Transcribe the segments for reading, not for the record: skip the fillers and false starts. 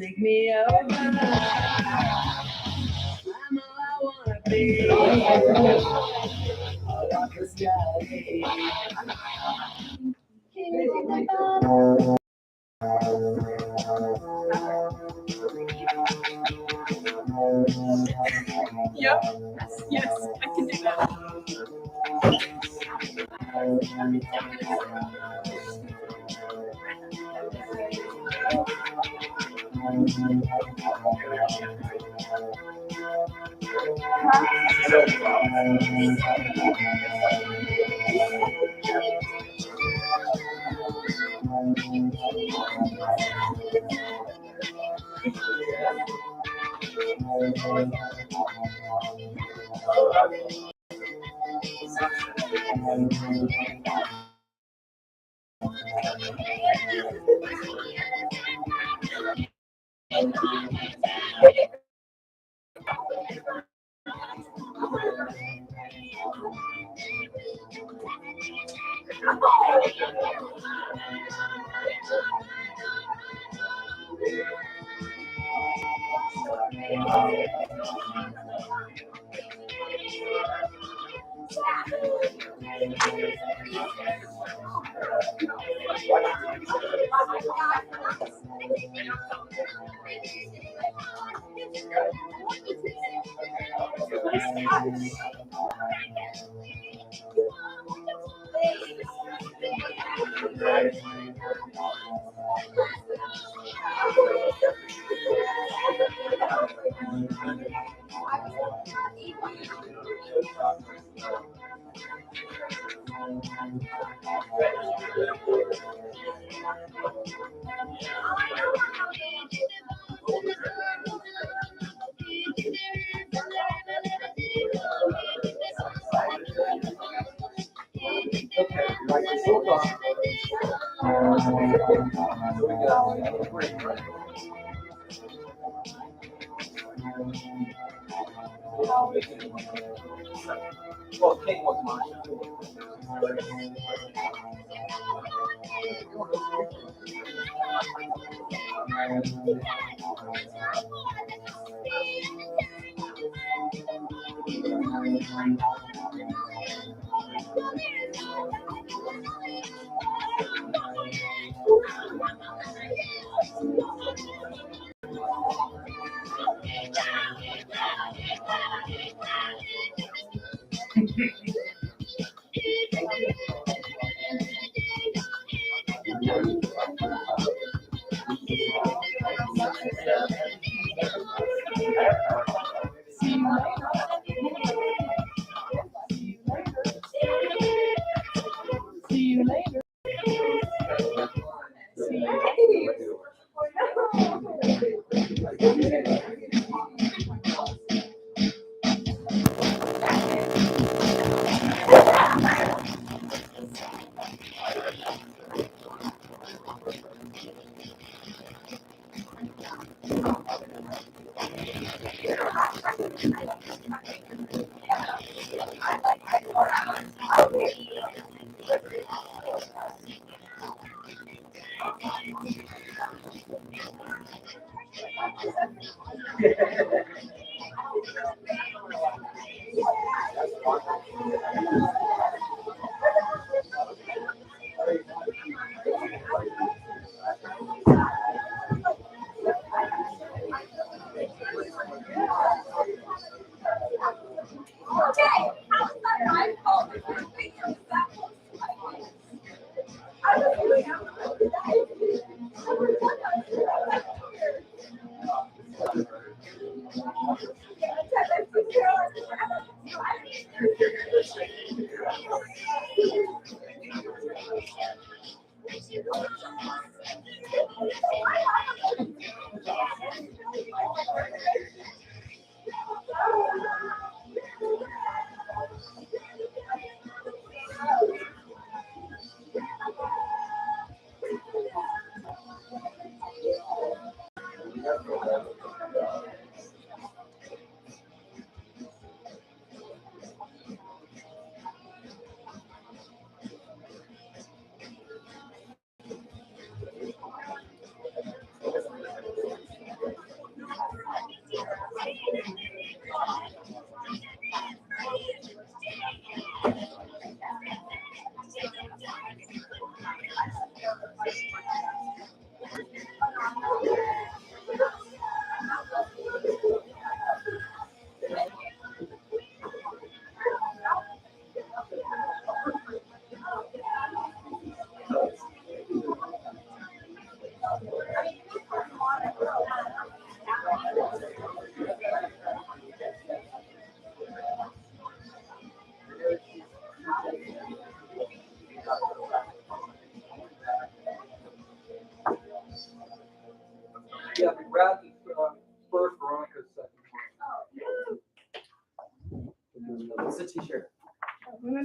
Take me over. I'm all I wanna be. I want the Yep. Yes, I can do that.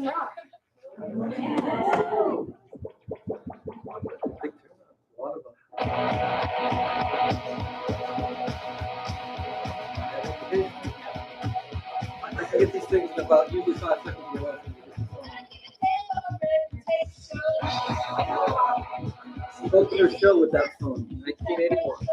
rock. I can get these things in about usually 5 seconds. She opened her show with that song, 1981.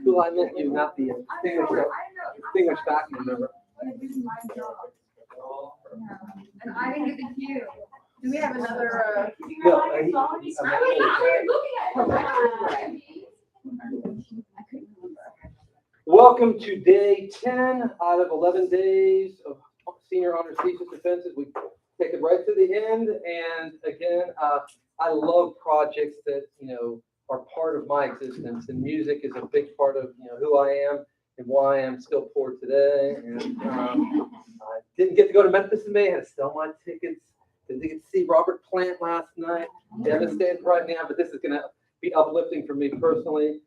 Cool, I meant you, not the distinguished faculty member. And I didn't get the cue. Do we have another? No, welcome to day 10 out of 11 days of Senior Honors Thesis Defenses. We take it right to the end. And again, I love projects that, are part of my existence. And music is a big part of, who I am and why I'm still poor today. And I didn't get to go to Memphis in May. I had to sell my tickets. Didn't get to see Robert Plant last night. Devastated right now, but this is going to be uplifting for me personally.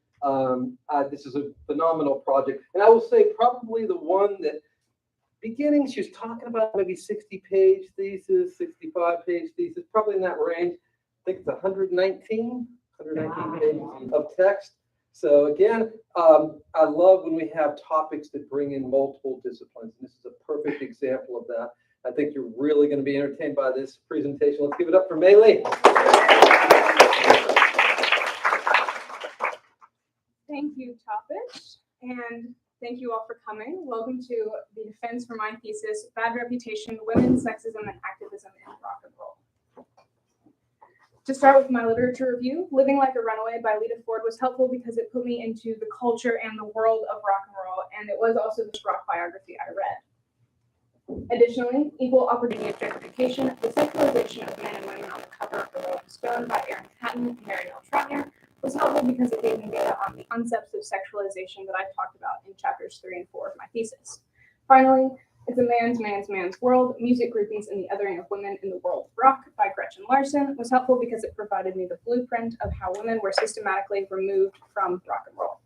This is a phenomenal project. And I will say probably the one that beginning, she was talking about maybe 60-page thesis, 65-page thesis, probably in that range. I think it's 119 pages of text. So again, I love when we have topics that bring in multiple disciplines. And this is a perfect example of that. I think you're really going to be entertained by this presentation. Let's give it up for Mei Li. Thank you, Topish, and thank you all for coming. Welcome to the defense for my thesis, Bad Reputation, Women, Sexism, and Activism in Rock and Roll. To start with my literature review, Living Like a Runaway by Lita Ford was helpful because it put me into the culture and the world of rock and roll, and it was also the rock biography I read. Additionally, Equal Opportunity Objectification, the sexualization of men and women on the cover of the Rolling Stone by Erin Hatton and Mary L. Troutner was helpful because it gave me data on the concepts of sexualization that I talked about in chapters 3 and 4 of my thesis. Finally, It's a Man's World, Music Groupies and the Othering of Women in the World of Rock by Gretchen Larson was helpful because it provided me the blueprint of how women were systematically removed from rock and roll.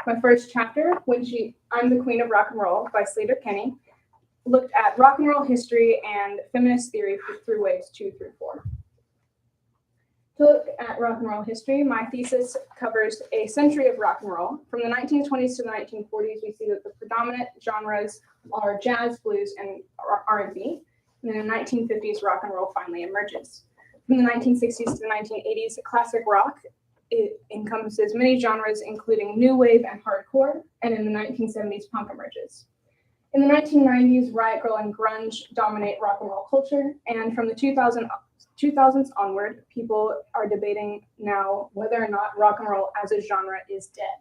My first chapter, I'm the Queen of Rock and Roll by Slater Kenny, looked at rock and roll history and feminist theory through waves 2 through 4. To look at rock and roll history, my thesis covers a century of rock and roll. From the 1920s to the 1940s, we see that the predominant genres are jazz, blues, and R&B. And in the 1950s, rock and roll finally emerges. From the 1960s to the 1980s, classic rock encompasses many genres, including new wave and hardcore. And in the 1970s, punk emerges. In the 1990s, riot grrrl and grunge dominate rock and roll culture. And from the 2000s onward, people are debating now whether or not rock and roll as a genre is dead.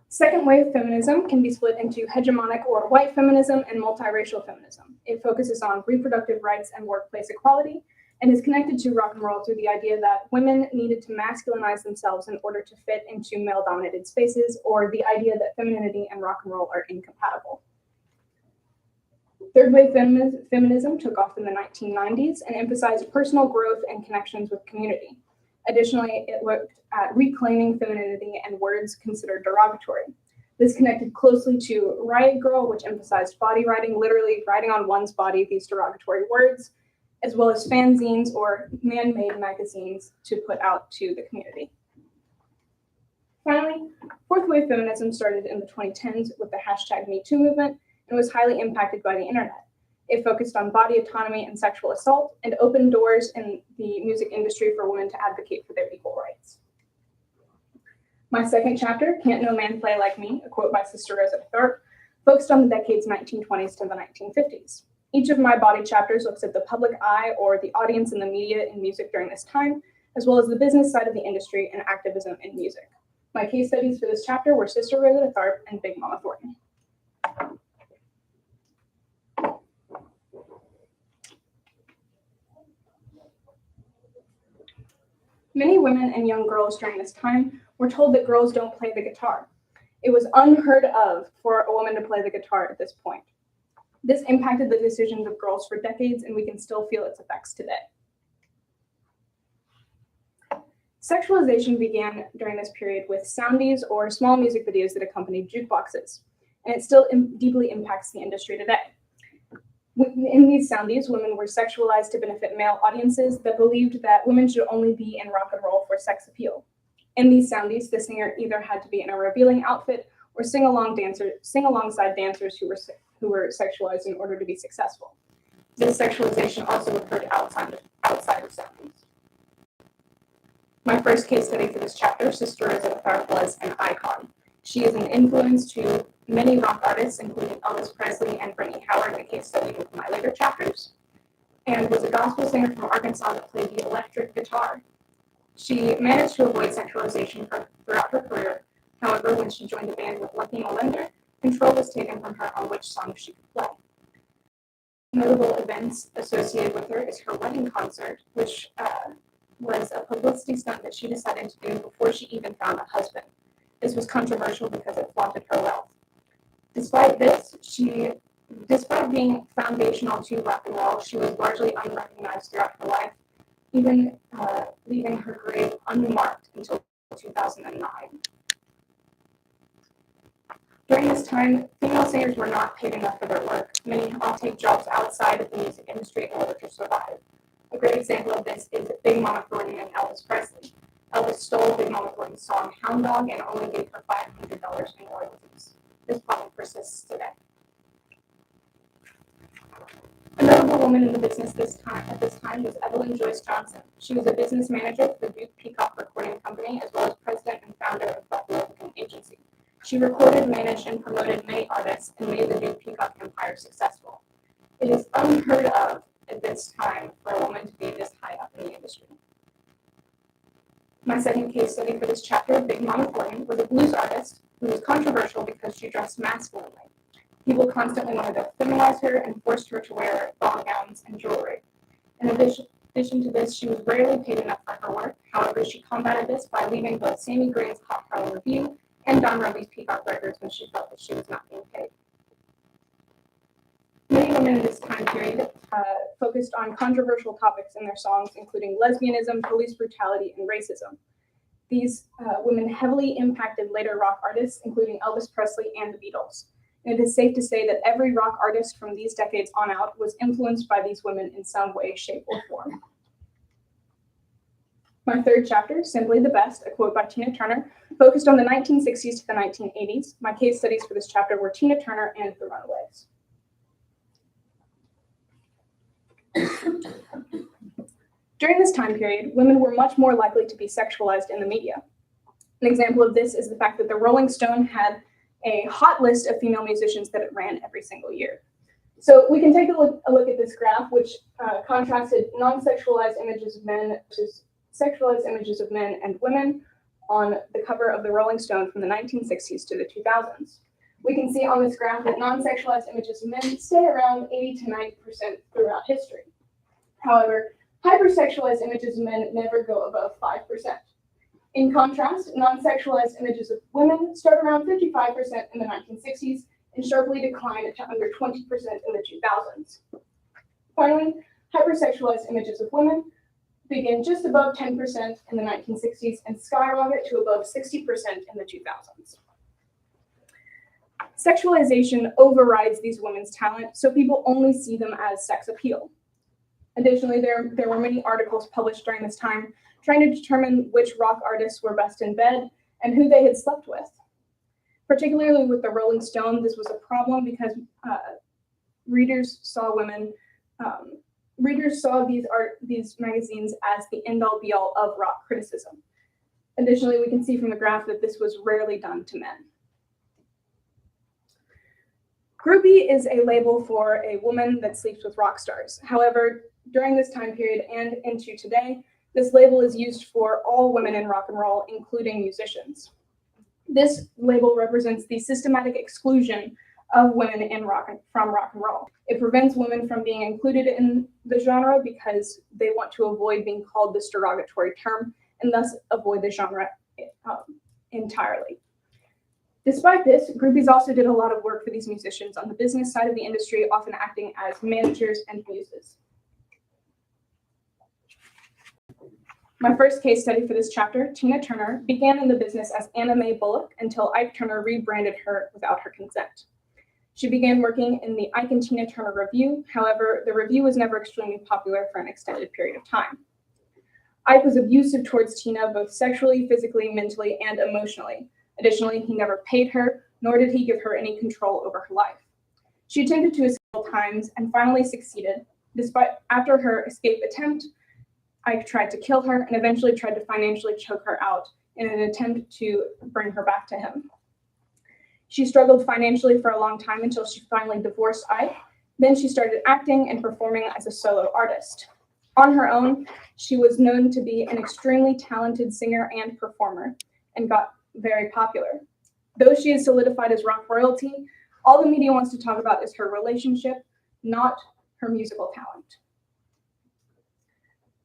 Second wave feminism can be split into hegemonic or white feminism and multiracial feminism. It focuses on reproductive rights and workplace equality and is connected to rock and roll through the idea that women needed to masculinize themselves in order to fit into male-dominated spaces, or the idea that femininity and rock and roll are incompatible. Third wave feminism took off in the 1990s and emphasized personal growth and connections with community. Additionally, it looked at reclaiming femininity and words considered derogatory. This connected closely to riot grrrl, which emphasized body writing, literally writing on one's body these derogatory words, as well as fanzines or man-made magazines to put out to the community. Finally, fourth wave feminism started in the 2010s with the hashtag #MeToo movement and was highly impacted by the internet. It focused on body autonomy and sexual assault and opened doors in the music industry for women to advocate for their equal rights. My second chapter, Can't No Man Play Like Me, a quote by Sister Rosetta Tharpe, focused on the decades 1920s to the 1950s. Each of my body chapters looks at the public eye or the audience in the media and music during this time, as well as the business side of the industry and activism in music. My case studies for this chapter were Sister Rosetta Tharpe and Big Mama Thornton. Many women and young girls during this time were told that girls don't play the guitar. It was unheard of for a woman to play the guitar at this point. This impacted the decisions of girls for decades, and we can still feel its effects today. Sexualization began during this period with soundies or small music videos that accompanied jukeboxes, and it still deeply impacts the industry today. In these soundies, women were sexualized to benefit male audiences that believed that women should only be in rock and roll for sex appeal. In these soundies, the singer either had to be in a revealing outfit or sing alongside dancers who were sexualized in order to be successful. This sexualization also occurred outside of soundies. My first case study for this chapter, Sister Rosetta Tharpe, was an icon. She is an influence to many rock artists, including Elvis Presley and Brittany Howard, a case study with my later chapters, and was a gospel singer from Arkansas that played the electric guitar. She managed to avoid sexualization throughout her career. However, when she joined a band with Lucky Melinda, control was taken from her on which songs she could play. Notable events associated with her is her wedding concert, which was a publicity stunt that she decided to do before she even found a husband. This was controversial because it flaunted her wealth. Despite being foundational to rock and roll, she was largely unrecognized throughout her life, even leaving her grave unmarked until 2009. During this time, female singers were not paid enough for their work. Many all take jobs outside of the music industry in order to survive. A great example of this is Big Mama Thornton and Elvis Presley. Elvis stole Big Mama Thornton's song Hound Dog and only gave her $500 in royalties. This problem persists today. A notable woman in the business at this time was Evelyn Joyce Johnson. She was a business manager for the Duke Peacock Recording Company, as well as president and founder of Buffalo Booking Agency. She recorded, managed, and promoted many artists and made the Duke Peacock empire successful. It is unheard of at this time for a woman to be this high up in the industry. My second case study for this chapter, Big Mama Thornton, was a blues artist who was controversial because she dressed masculinely. People constantly wanted to feminize her and forced her to wear ball gowns and jewelry. In addition to this, she was rarely paid enough for her work. However, she combated this by leaving both Sammy Green's Hot Color Review and Don Roby's Peacock Records when she felt that she was not being paid. Many women in this time period focused on controversial topics in their songs, including lesbianism, police brutality, and racism. These women heavily impacted later rock artists, including Elvis Presley and the Beatles. And it is safe to say that every rock artist from these decades on out was influenced by these women in some way, shape, or form. My third chapter, Simply the Best, a quote by Tina Turner, focused on the 1960s to the 1980s. My case studies for this chapter were Tina Turner and the Runaways. During this time period, women were much more likely to be sexualized in the media. An example of this is the fact that the Rolling Stone had a hot list of female musicians that it ran every single year. So we can take a look at this graph, which contrasted non-sexualized images of men versus sexualized images of men and women on the cover of the Rolling Stone from the 1960s to the 2000s. We can see on this graph that non-sexualized images of men stay around 80 to 90% throughout history. However, hypersexualized images of men never go above 5%. In contrast, non-sexualized images of women start around 55% in the 1960s and sharply decline to under 20% in the 2000s. Finally, hypersexualized images of women begin just above 10% in the 1960s and skyrocket to above 60% in the 2000s. Sexualization overrides these women's talent, so people only see them as sex appeal. Additionally, there were many articles published during this time trying to determine which rock artists were best in bed and who they had slept with. Particularly with the Rolling Stone, this was a problem because readers saw these magazines as the end-all be-all of rock criticism. Additionally, we can see from the graph that this was rarely done to men. Groupie is a label for a woman that sleeps with rock stars. However, during this time period and into today, this label is used for all women in rock and roll, including musicians. This label represents the systematic exclusion of women from rock and roll. It prevents women from being included in the genre because they want to avoid being called this derogatory term and thus avoid the genre entirely. Despite this, groupies also did a lot of work for these musicians on the business side of the industry, often acting as managers and muses. My first case study for this chapter, Tina Turner, began in the business as Anna Mae Bullock until Ike Turner rebranded her without her consent. She began working in the Ike and Tina Turner Review. However, the review was never extremely popular for an extended period of time. Ike was abusive towards Tina, both sexually, physically, mentally, and emotionally. Additionally, he never paid her, nor did he give her any control over her life. She attempted to escape several times and finally succeeded. After her escape attempt, Ike tried to kill her and eventually tried to financially choke her out in an attempt to bring her back to him. She struggled financially for a long time until she finally divorced Ike. Then she started acting and performing as a solo artist. On her own, she was known to be an extremely talented singer and performer and got very popular. Though she is solidified as rock royalty, all the media wants to talk about is her relationship, not her musical talent.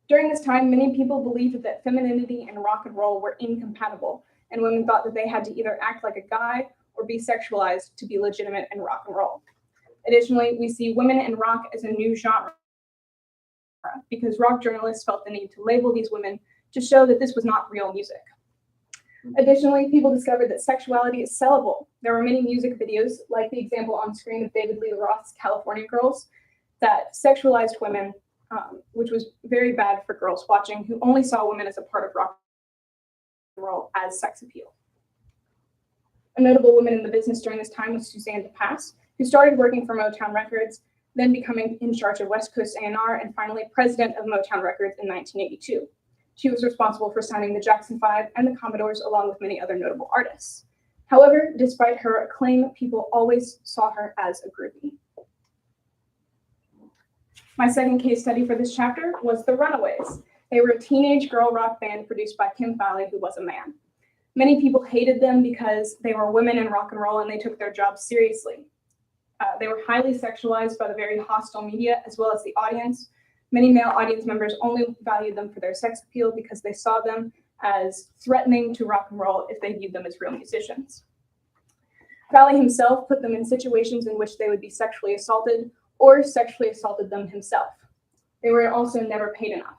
During this time, many people believed that femininity and rock and roll were incompatible, and women thought that they had to either act like a guy or be sexualized to be legitimate in rock and roll. Additionally, we see women in rock as a new genre because rock journalists felt the need to label these women to show that this was not real music. Additionally, people discovered that sexuality is sellable. There were many music videos, like the example on screen of David Lee Roth's California Girls, that sexualized women, which was very bad for girls watching who only saw women as a part of rock and roll as sex appeal. A notable woman in the business during this time was Suzanne DePass, who started working for Motown Records, then becoming in charge of West Coast A&R, and finally president of Motown Records in 1982. She was responsible for signing the Jackson 5 and the Commodores, along with many other notable artists. However, despite her acclaim, people always saw her as a groupie. My second case study for this chapter was the Runaways. They were a teenage girl rock band produced by Kim Fowley, who was a man. Many people hated them because they were women in rock and roll and they took their jobs seriously. They were highly sexualized by the very hostile media as well as the audience. Many male audience members only valued them for their sex appeal because they saw them as threatening to rock and roll if they viewed them as real musicians. Fowley himself put them in situations in which they would be sexually assaulted or sexually assaulted them himself. They were also never paid enough.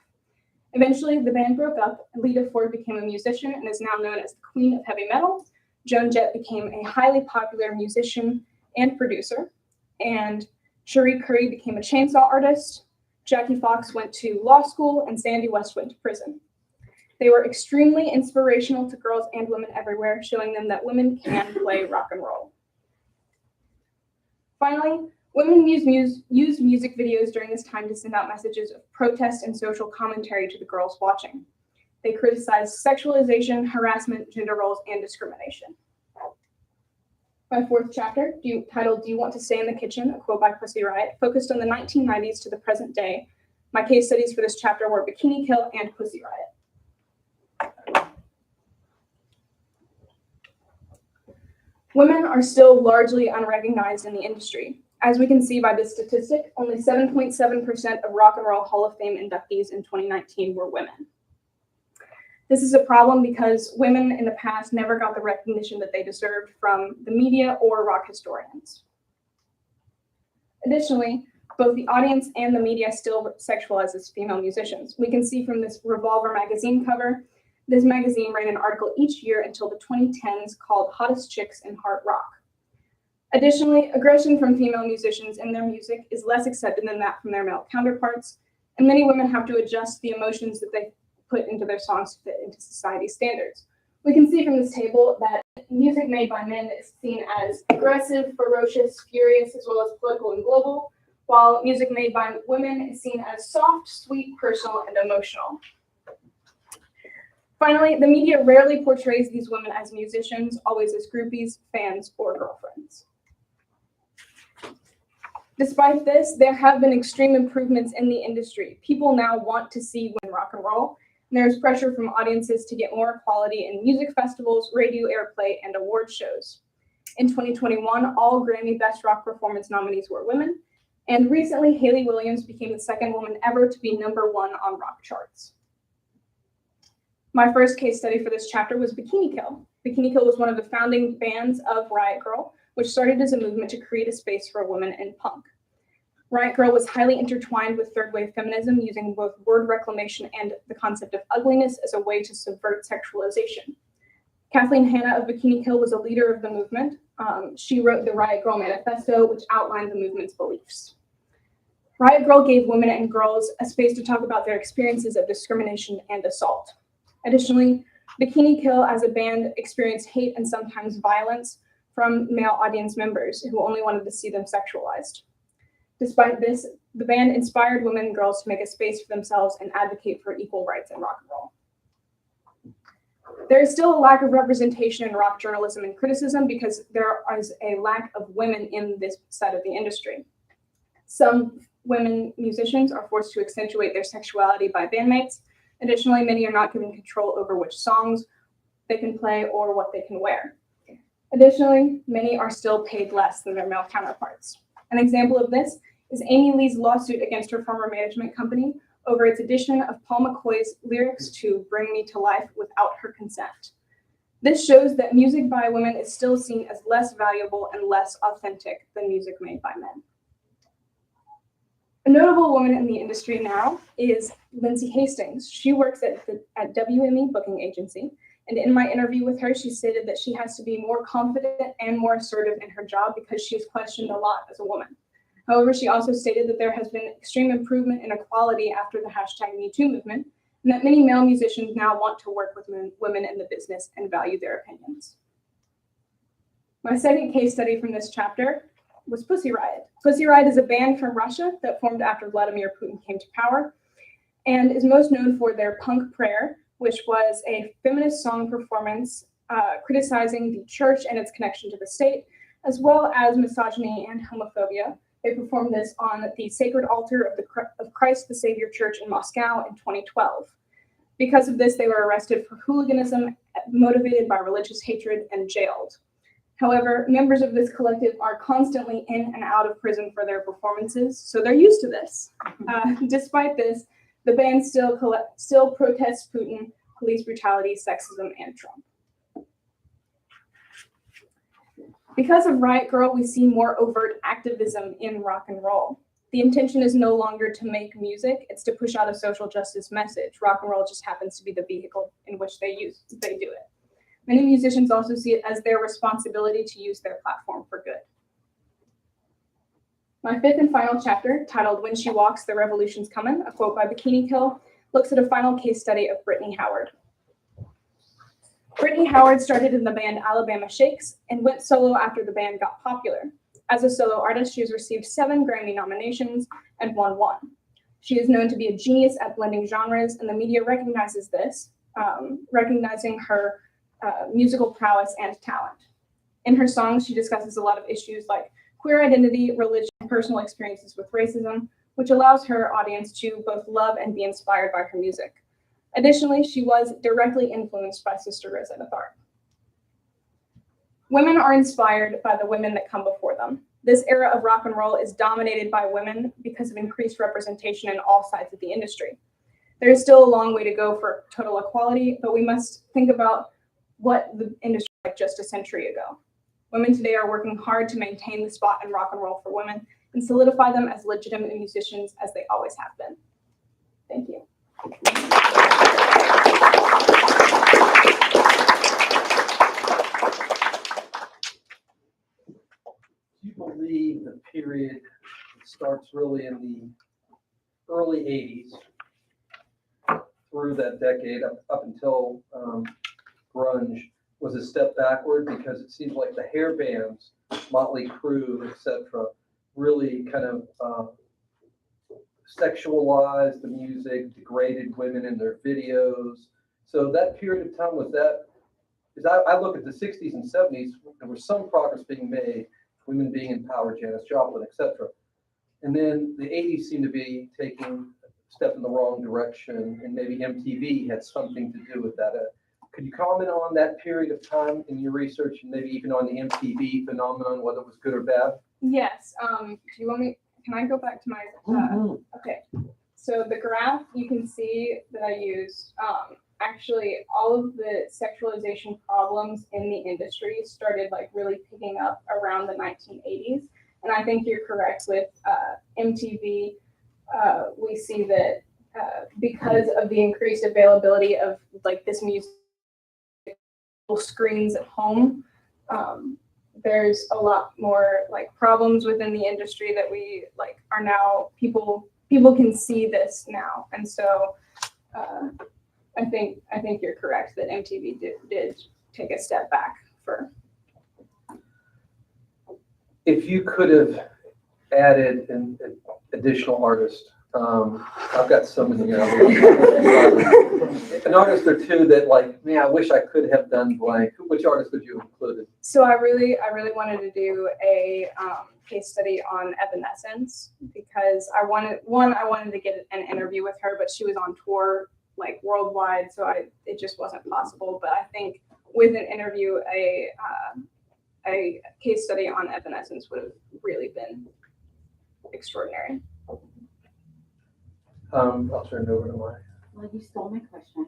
Eventually, the band broke up, and Lita Ford became a musician and is now known as the Queen of Heavy Metal. Joan Jett became a highly popular musician and producer, and Cherie Currie became a chainsaw artist. Jackie Fox went to law school, and Sandy West went to prison. They were extremely inspirational to girls and women everywhere, showing them that women can play rock and roll. Finally, women used music videos during this time to send out messages of protest and social commentary to the girls watching. They criticized sexualization, harassment, gender roles, and discrimination. My fourth chapter, titled Do You Want to Stay in the Kitchen? A quote by Pussy Riot, focused on the 1990s to the present day. My case studies for this chapter were Bikini Kill and Pussy Riot. Women are still largely unrecognized in the industry. As we can see by this statistic, only 7.7% of Rock and Roll Hall of Fame inductees in 2019 were women. This is a problem because women in the past never got the recognition that they deserved from the media or rock historians. Additionally, both the audience and the media still sexualizes female musicians. We can see from this Revolver magazine cover, this magazine ran an article each year until the 2010s called Hottest Chicks in Hard Rock. Additionally, aggression from female musicians in their music is less accepted than that from their male counterparts, and many women have to adjust the emotions that they put into their songs to fit into society standards. We can see from this table that music made by men is seen as aggressive, ferocious, furious, as well as political and global, while music made by women is seen as soft, sweet, personal, and emotional. Finally, the media rarely portrays these women as musicians, always as groupies, fans, or girlfriends. Despite this, there have been extreme improvements in the industry. People now want to see women rock and roll, and there's pressure from audiences to get more equality in music festivals, radio airplay, and award shows. In 2021, all Grammy Best Rock Performance nominees were women, and recently Hayley Williams became the second woman ever to be #1 on rock charts. My first case study for this chapter was Bikini Kill. Bikini Kill was one of the founding bands of Riot Grrrl, which started as a movement to create a space for women in punk. Riot Grrrl was highly intertwined with third wave feminism, using both word reclamation and the concept of ugliness as a way to subvert sexualization. Kathleen Hanna of Bikini Kill was a leader of the movement. She wrote the Riot Grrrl Manifesto, which outlined the movement's beliefs. Riot Grrrl gave women and girls a space to talk about their experiences of discrimination and assault. Additionally, Bikini Kill as a band experienced hate and sometimes violence from male audience members who only wanted to see them sexualized. Despite this, the band inspired women and girls to make a space for themselves and advocate for equal rights in rock and roll. There is still a lack of representation in rock journalism and criticism because there is a lack of women in this side of the industry. Some women musicians are forced to accentuate their sexuality by bandmates. Additionally, many are not given control over which songs they can play or what they can wear. Additionally, many are still paid less than their male counterparts. An example of this is Amy Lee's lawsuit against her former management company over its addition of Paul McCoy's lyrics to Bring Me to Life without her consent. This shows that music by women is still seen as less valuable and less authentic than music made by men. A notable woman in the industry now is Lindsay Hastings. She works at WME Booking Agency, and in my interview with her, she stated that she has to be more confident and more assertive in her job because she is questioned a lot as a woman. However, she also stated that there has been extreme improvement in equality after the #MeToo movement, and that many male musicians now want to work with women in the business and value their opinions. My second case study from this chapter was Pussy Riot. Pussy Riot is a band from Russia that formed after Vladimir Putin came to power and is most known for their Punk Prayer, which was a feminist song performance criticizing the church and its connection to the state, as well as misogyny and homophobia. They performed this on the Sacred Altar of Christ the Savior Church in Moscow in 2012. Because of this, they were arrested for hooliganism motivated by religious hatred and jailed. However, members of this collective are constantly in and out of prison for their performances, so they're used to this. Despite this, the band still protests Putin, police brutality, sexism, and Trump. Because of Riot Grrrl, we see more overt activism in rock and roll. The intention is no longer to make music, it's to push out a social justice message. Rock and roll just happens to be the vehicle in which they do it. Many musicians also see it as their responsibility to use their platform for good. My fifth and final chapter, titled When She Walks, the Revolution's Comin', a quote by Bikini Kill, looks at a final case study of Brittany Howard. Brittany Howard started in the band Alabama Shakes and went solo after the band got popular. As a solo artist, she has received 7 Grammy nominations and won 1. She is known to be a genius at blending genres, and the media recognizes this, recognizing her musical prowess and talent. In her songs, she discusses a lot of issues like queer identity, religion, and personal experiences with racism, which allows her audience to both love and be inspired by her music. Additionally, she was directly influenced by Sister Rosetta Tharpe. Women are inspired by the women that come before them. This era of rock and roll is dominated by women because of increased representation in all sides of the industry. There is still a long way to go for total equality, but we must think about what the industry was like just a century ago. Women today are working hard to maintain the spot in rock and roll for women and solidify them as legitimate musicians as they always have been. Thank you. Do you believe the period starts really in the early 80s through that decade up until grunge, was a step backward because it seems like the hair bands, Motley Crue, etc., really kind of sexualized the music, degraded women in their videos. So that period of time was that, because I look at the 60s and 70s, there was some progress being made, women being empowered, Janis Joplin, etc. And then the 80s seemed to be taking a step in the wrong direction, and maybe MTV had something to do with that. Could you comment on that period of time in your research, and maybe even on the MTV phenomenon, whether it was good or bad? Yes. Do you want me? Can I go back to my? Okay. So the graph you can see that I used. Actually, all of the sexualization problems in the industry started like really picking up around the 1980s, and I think you're correct with MTV. We see that because of the increased availability of like this music screens at home, there's a lot more like problems within the industry that we like are now people can see this now, and so I think you're correct that MTV did take a step back for. If you could have added an additional artist, I've got so many here. An artist or two that like, man, I wish I could have done blank. Which artist would you have included? So I really wanted to do a case study on Evanescence because I wanted to get an interview with her, but she was on tour like worldwide, so it just wasn't possible. But I think with an interview, a case study on Evanescence would have really been extraordinary. I'll turn it over to Mike. Well, you stole my question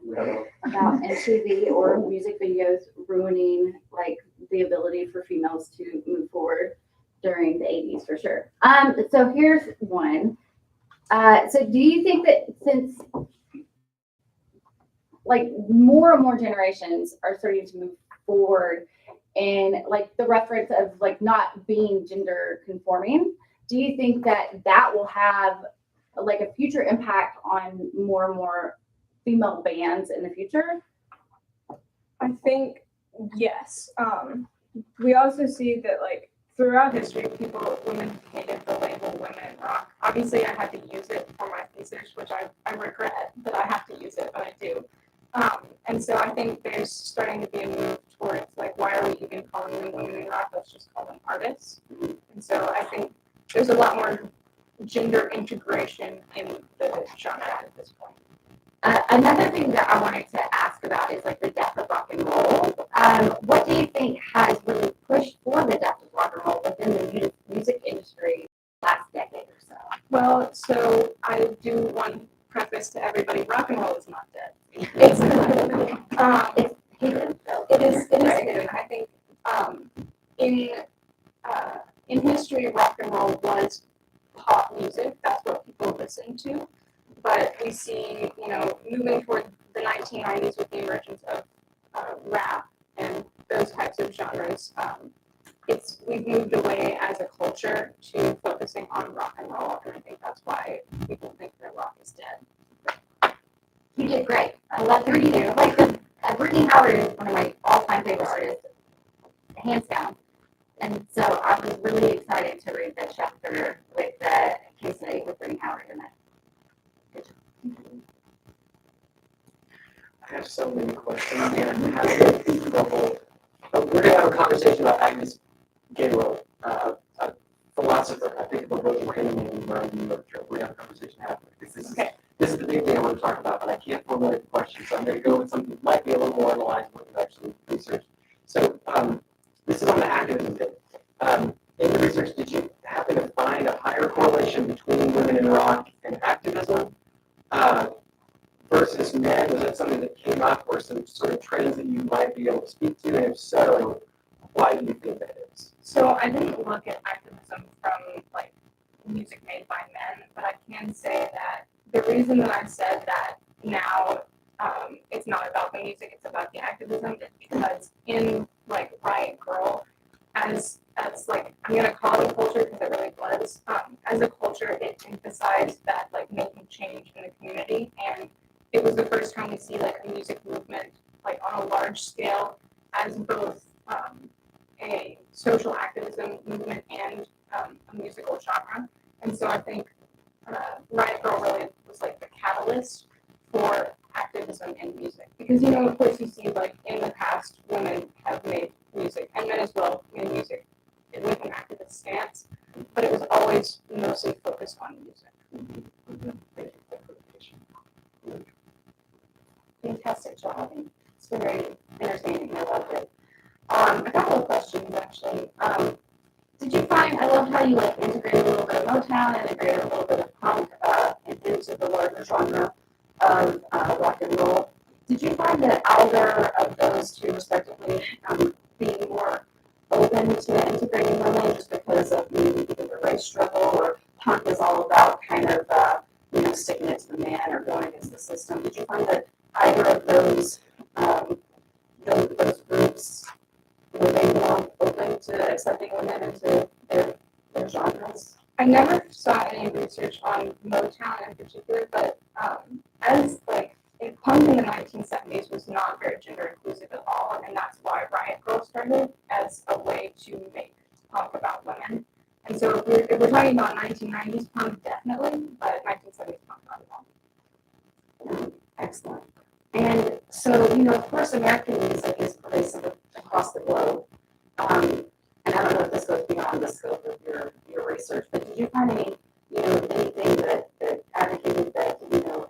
about MTV or music videos ruining like the ability for females to move forward during the 80s for sure. So here's one. So do you think that since like more and more generations are starting to move forward in like the reference of like not being gender conforming, do you think that that will have like a future impact on more and more female bands in the future? I think yes. We also see that like throughout history, women hated the label women in rock. Obviously, I had to use it for my thesis, which I regret that I have to use it, but I do. And so I think there's starting to be a move towards like, why are we even calling them women in rock? Let's just call them artists. And so I think there's a lot more gender integration in the genre at this point. Another thing that I wanted to ask about is like the death of rock and roll. What do you think has really pushed for the death of rock and roll within the music industry last decade or so? Well, so I do one preface to everybody: rock and roll is not dead. It's hidden. It is hidden. I think in history, rock and roll was pop music. That's what people listen to. But we see, moving toward the 1990s with the emergence of rap and those types of genres, we've moved away as a culture to focusing on rock and roll, and I think that's why people think that rock is dead. You did great. I love the reading. Like Brittany Howard is one of my all-time favorite artists, hands down. And so I was really excited to read that chapter with the case study with Brittany Howard in it. I have so many questions and I'm having trouble. We're going to have a conversation about Agnes Gaylor, a philosopher. I think about both Brandon and Brian New York. We're going to have a conversation after. This is the big thing I want to talk about, but I can't formulate the question, so I'm going to go with something that might be a little more in line with what you've actually researched. So this is on the activism bit. In the research, did you happen to find a higher correlation between women in rock and activism versus men? Was that something that came up, or some sort of trends that you might be able to speak to? And if so, why do you think that is? So I didn't look at activism from like music made by men, but I can say that the reason that I said that now it's not about the music, it's about the activism, is because in like Riot Girl, as like, I'm gonna call it a culture because it really was, as a culture, it emphasized that like making change in the community, and it was the first time we see like a music movement like on a large scale as both a social activism movement and a musical genre. And so I think Riot Girl really was like the catalyst for activism in music. Because, of course, you see, like, in the past, women have made music, and men as well made music with an activist stance, but it was always mostly focused on music. Fantastic job. It's very entertaining. I loved it. A couple of questions, actually. Did you find, I loved how you integrated a little bit of Motown, integrated a little bit of punk into the larger genre of rock and roll. Did you find that either of those two, respectively, being more open to integrating women just because of maybe either the race struggle, or punk is all about kind of, sticking it to the man or going against the system? Did you find that either of those groups, were they more open to accepting women into their genres? I never saw any research on Motown in particular, but punk in the 1970s was not very gender inclusive at all, and that's why Riot Girl started as a way to make punk about women. And so if we're talking about 1990s punk, definitely, but 1970s punk not at all. Excellent. And so, of course, American music is pervasive across the globe. And I don't know if this goes beyond the scope of your research, but did you find anything that advocated that,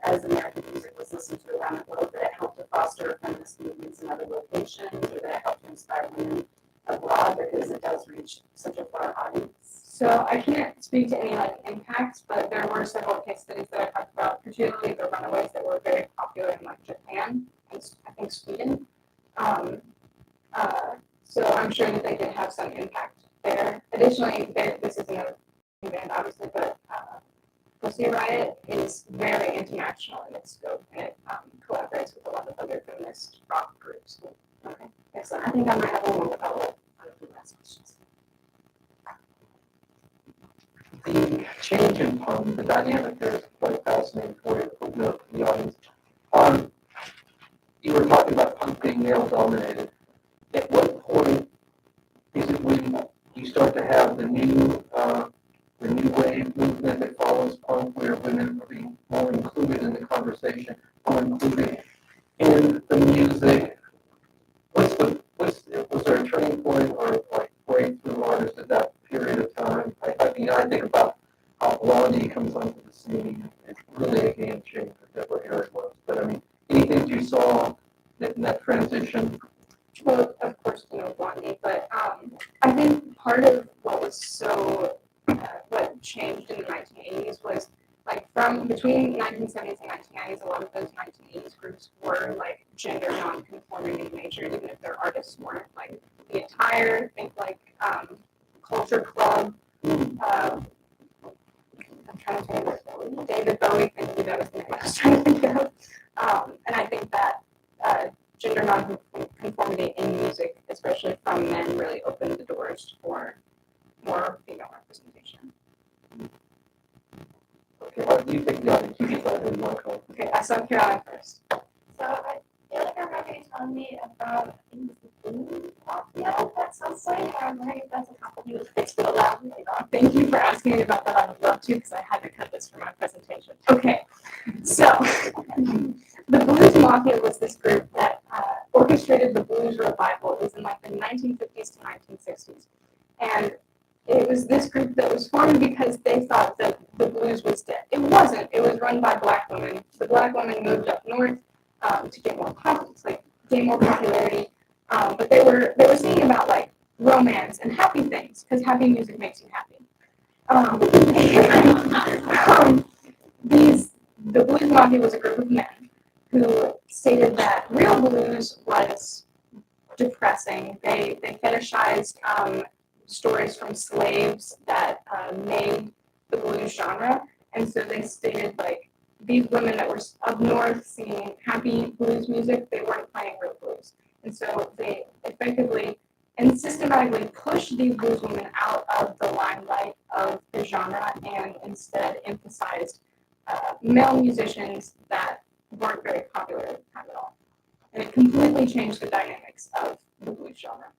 as American music was listened to around the globe, that it helped to foster feminist movements in other locations, or that it helped to inspire women abroad, because it does reach such a far audience? So I can't speak to any impacts, but there were several case studies that I talked about, particularly the Runaways that were very popular in Japan and I think Sweden. So I'm sure that they did have some impact there. Additionally, this isn't a band, obviously, but Pussy Riot is very international in its scope, and it collaborates with a lot of other feminist rock groups. Okay, excellent. I think I might have one more follow-up on a few last questions. The change in the dynamic there is quite fascinating for the audience. You were talking about punk being male-dominated. At what point is it when you start to have the new wave movement that follows punk, where women are being more included in the conversation, more included in the music? Was there a turning point or breakthrough artist at that period of time? I think about how Blondie comes onto the scene. It's really a game changer. That's what Eric was. But anything you saw in that transition? Well, of course, Blondie, but I think part of what was what changed in the 1980s was from between 1970s and 1990s, a lot of those 1980s groups were gender non-conforming in nature, even if their artists weren't. The Attire, think Culture Club. I'm trying to think of David Bowie. Thinking that was the name I was trying to think of. And I think that gender non-conformity in music, especially from men, really opened the doors for more female representation. Okay, what do you think the audience is about? Okay, I saw Caroline first. So I feel like I remember you telling me about that sounds like I'm wondering if that's a company with fixed to allow me to go. Thank you for asking me about that. I would love to, because I had to cut this for my presentation. Okay, so the Blues Mafia was this group that orchestrated the blues revival. It was in the 1950s to 1960s, and it was this group that was formed because they thought that the blues was dead. It wasn't. It was run by black women. The black women moved up north to get more popularity, but they were singing about romance and happy things, because happy music makes you happy. The Blues Mafia was a group of men who stated that real blues was depressing. They fetishized stories from slaves that made the blues genre, and so they stated these women that were up north singing happy blues music, they weren't playing real blues, and so they effectively and systematically pushed these blues women out of the limelight of the genre, and instead emphasized male musicians that weren't very popular at the time at all. And it completely changed the dynamics of the blues genre.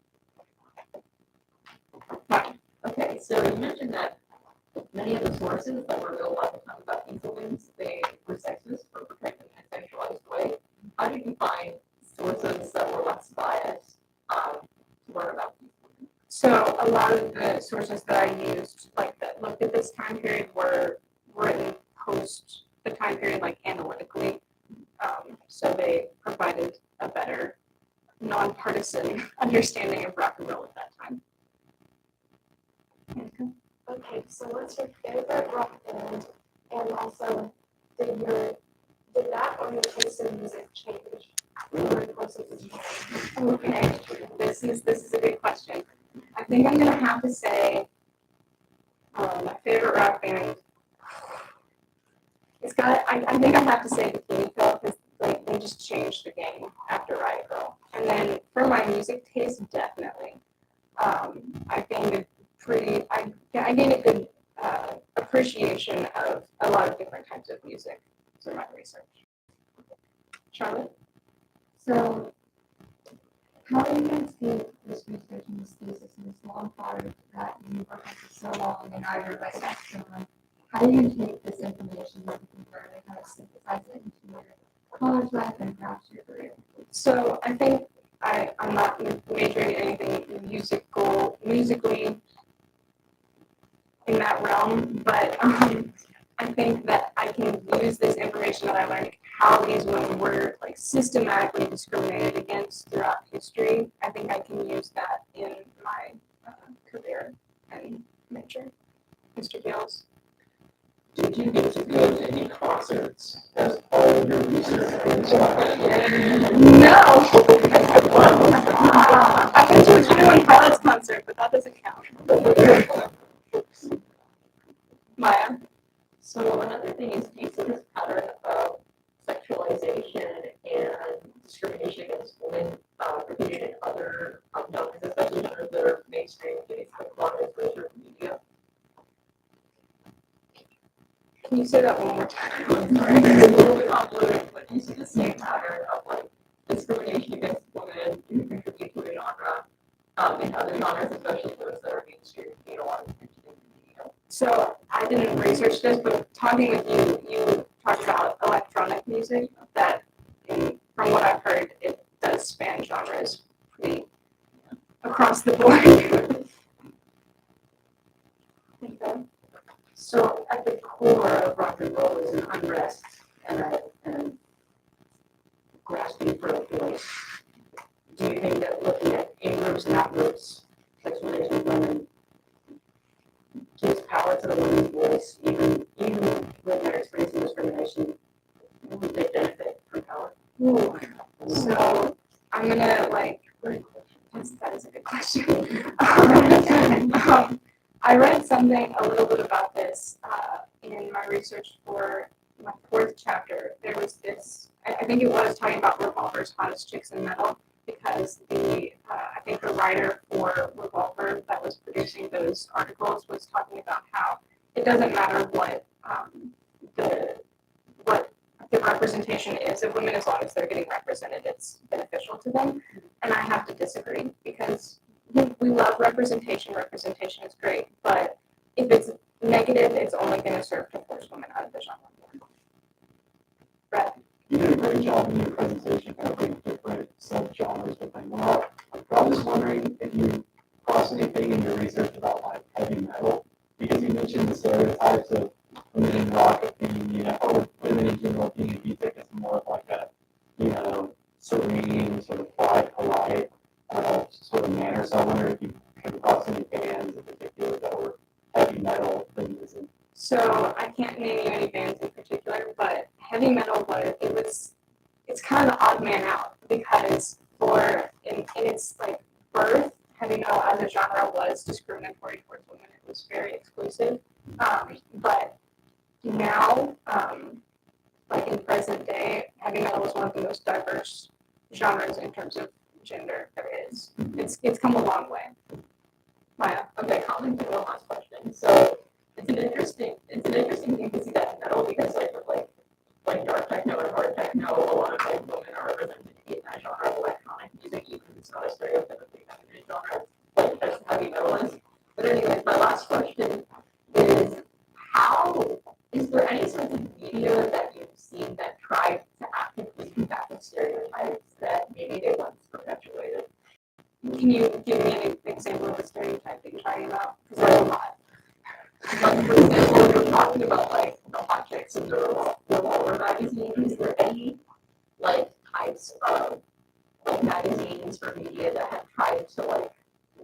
Okay, so you mentioned that many of the sources that were built at the time about diesel wings, they were sexist or portrayed in a sexualized way. How did you find sources that were less biased to learn about diesel wings? So a lot of the sources that I used, like that looked at this time period, were written post the time period, like analytically. So they provided a better nonpartisan understanding of rock and roll at that time. Okay, so what's your favorite rock band? And also, did that or your taste in music change over the course of the year? Okay, this is a good question. I think I'm gonna have to say my favorite rock band. I think I have to say the Bikini because they just changed the game after Riot Girl. And then for my music taste, definitely. I gained a good appreciation of a lot of different types of music through my research. Charlotte? So, how do you guys see this research and this thesis and this long project that you worked on for so long and either by section? How do you take this information that you can learn and kind of synthesize it into your college life and perhaps your career? So I think I'm not majoring in anything musically in that realm, but I think that I can use this information that I learned how these women were like systematically discriminated against throughout history. I think I can use that in my career and major. Mr. Gales? Did you get to go to any concerts as part of your research? No! I went to a 21 Pilots concert, but that doesn't count. Maya? So another thing is, do you see this pattern of sexualization and discrimination against women repeated in other genres, especially genres that are mainstream, getting commoditized by certain media? Can you say that one more time? I'm sorry, it's a little bit convoluted, but do you see the same pattern of like discrimination against women who contribute to a genre in other genres, especially those that are mainstream, getting a lot of attention in the media? So I didn't research this, but talking with you talked about electronic music that, from what I've heard, it does span genres pretty across the board. Okay. So at the core of rock and roll is an unrest and grasping for a voice. Do you think that looking at in-groups and out-groups, sexualization of women, gives power to the women's voice, even when they're experiencing discrimination, would they benefit from power? Ooh. So I'm gonna that is a good question. I read something a little bit about this in my research for my fourth chapter. There was this, I think it was talking about Revolver's Hottest Chicks in Metal, because I think the writer for Revolver that was producing those articles was talking about how it doesn't matter what the representation is of women, as long as they're getting represented, it's beneficial to them. And I have to disagree, because we love representation. Representation is great, but if it's negative, it's only going to serve to force women out of the genre. Brett? You did a great job in your presentation covering different subgenres within rock. I was just wondering if you crossed anything in your research about like heavy metal, because you mentioned the stereotypes of women in rock being, or women in general being music as more of like a, serene, sort of quiet, polite sort of manner. So I wonder if you came across any bands in particular that were heavy metal that you listened. So I can't name you any bands in particular, but heavy metal it's kind of the odd man out, because in its like birth, heavy metal as a genre was discriminatory towards women. It was very exclusive. But now, like in present day, heavy metal is one of the most diverse genres in terms of gender there is. It's come a long way. Maya? Okay, comment to one last question. So it's an interesting thing to see that in metal, because like dark techno and hard techno, a lot of like women are represented in that genre of electronic music, even if it's not a stereotypical stereotypes that maybe they once perpetuated. Can you give me an example of a stereotype that you're talking about? Because there's a lot. Like, for example, you're talking about like the hot chicks in the Revolver magazine. Is there any like types of like magazines or media that have tried to like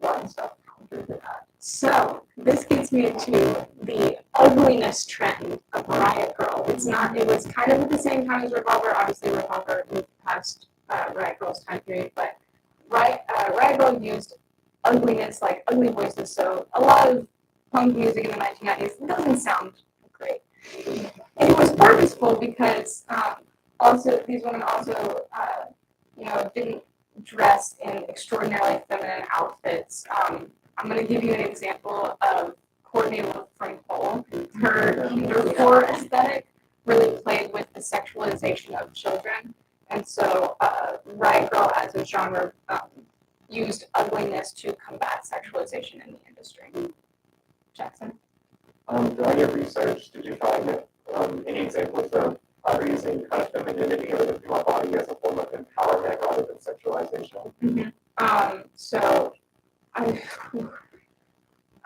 run stuff counter to that? So this gets me into the ugliness trend of Riot Girl. It was kind of at the same time as Revolver. Obviously, Revolver moved past Riot Girl's time period, but Riot Girl used ugliness, like ugly voices. So a lot of punk music in the 1990s doesn't sound great. And it was purposeful because also these women also didn't dress in extraordinarily feminine outfits. I'm going to give you an example of Courtney Love from Cole. Her core aesthetic really played with the sexualization of children. And so Riot Girl as a genre used ugliness to combat sexualization in the industry. Jackson? During your research, did you find any examples of either using kind of femininity or the female body as a form of empowerment rather than sexualization? Mm-hmm. So I'm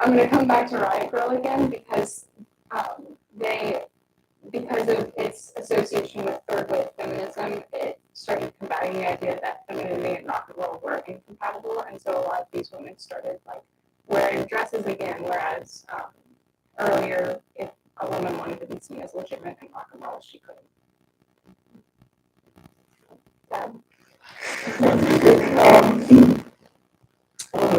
going to come back to Riot Girl again because because of its association with third wave feminism, it started combating the idea that femininity and rock and roll were incompatible, and so a lot of these women started like wearing dresses again, whereas earlier, if a woman wanted to be seen as legitimate in rock and roll, she couldn't.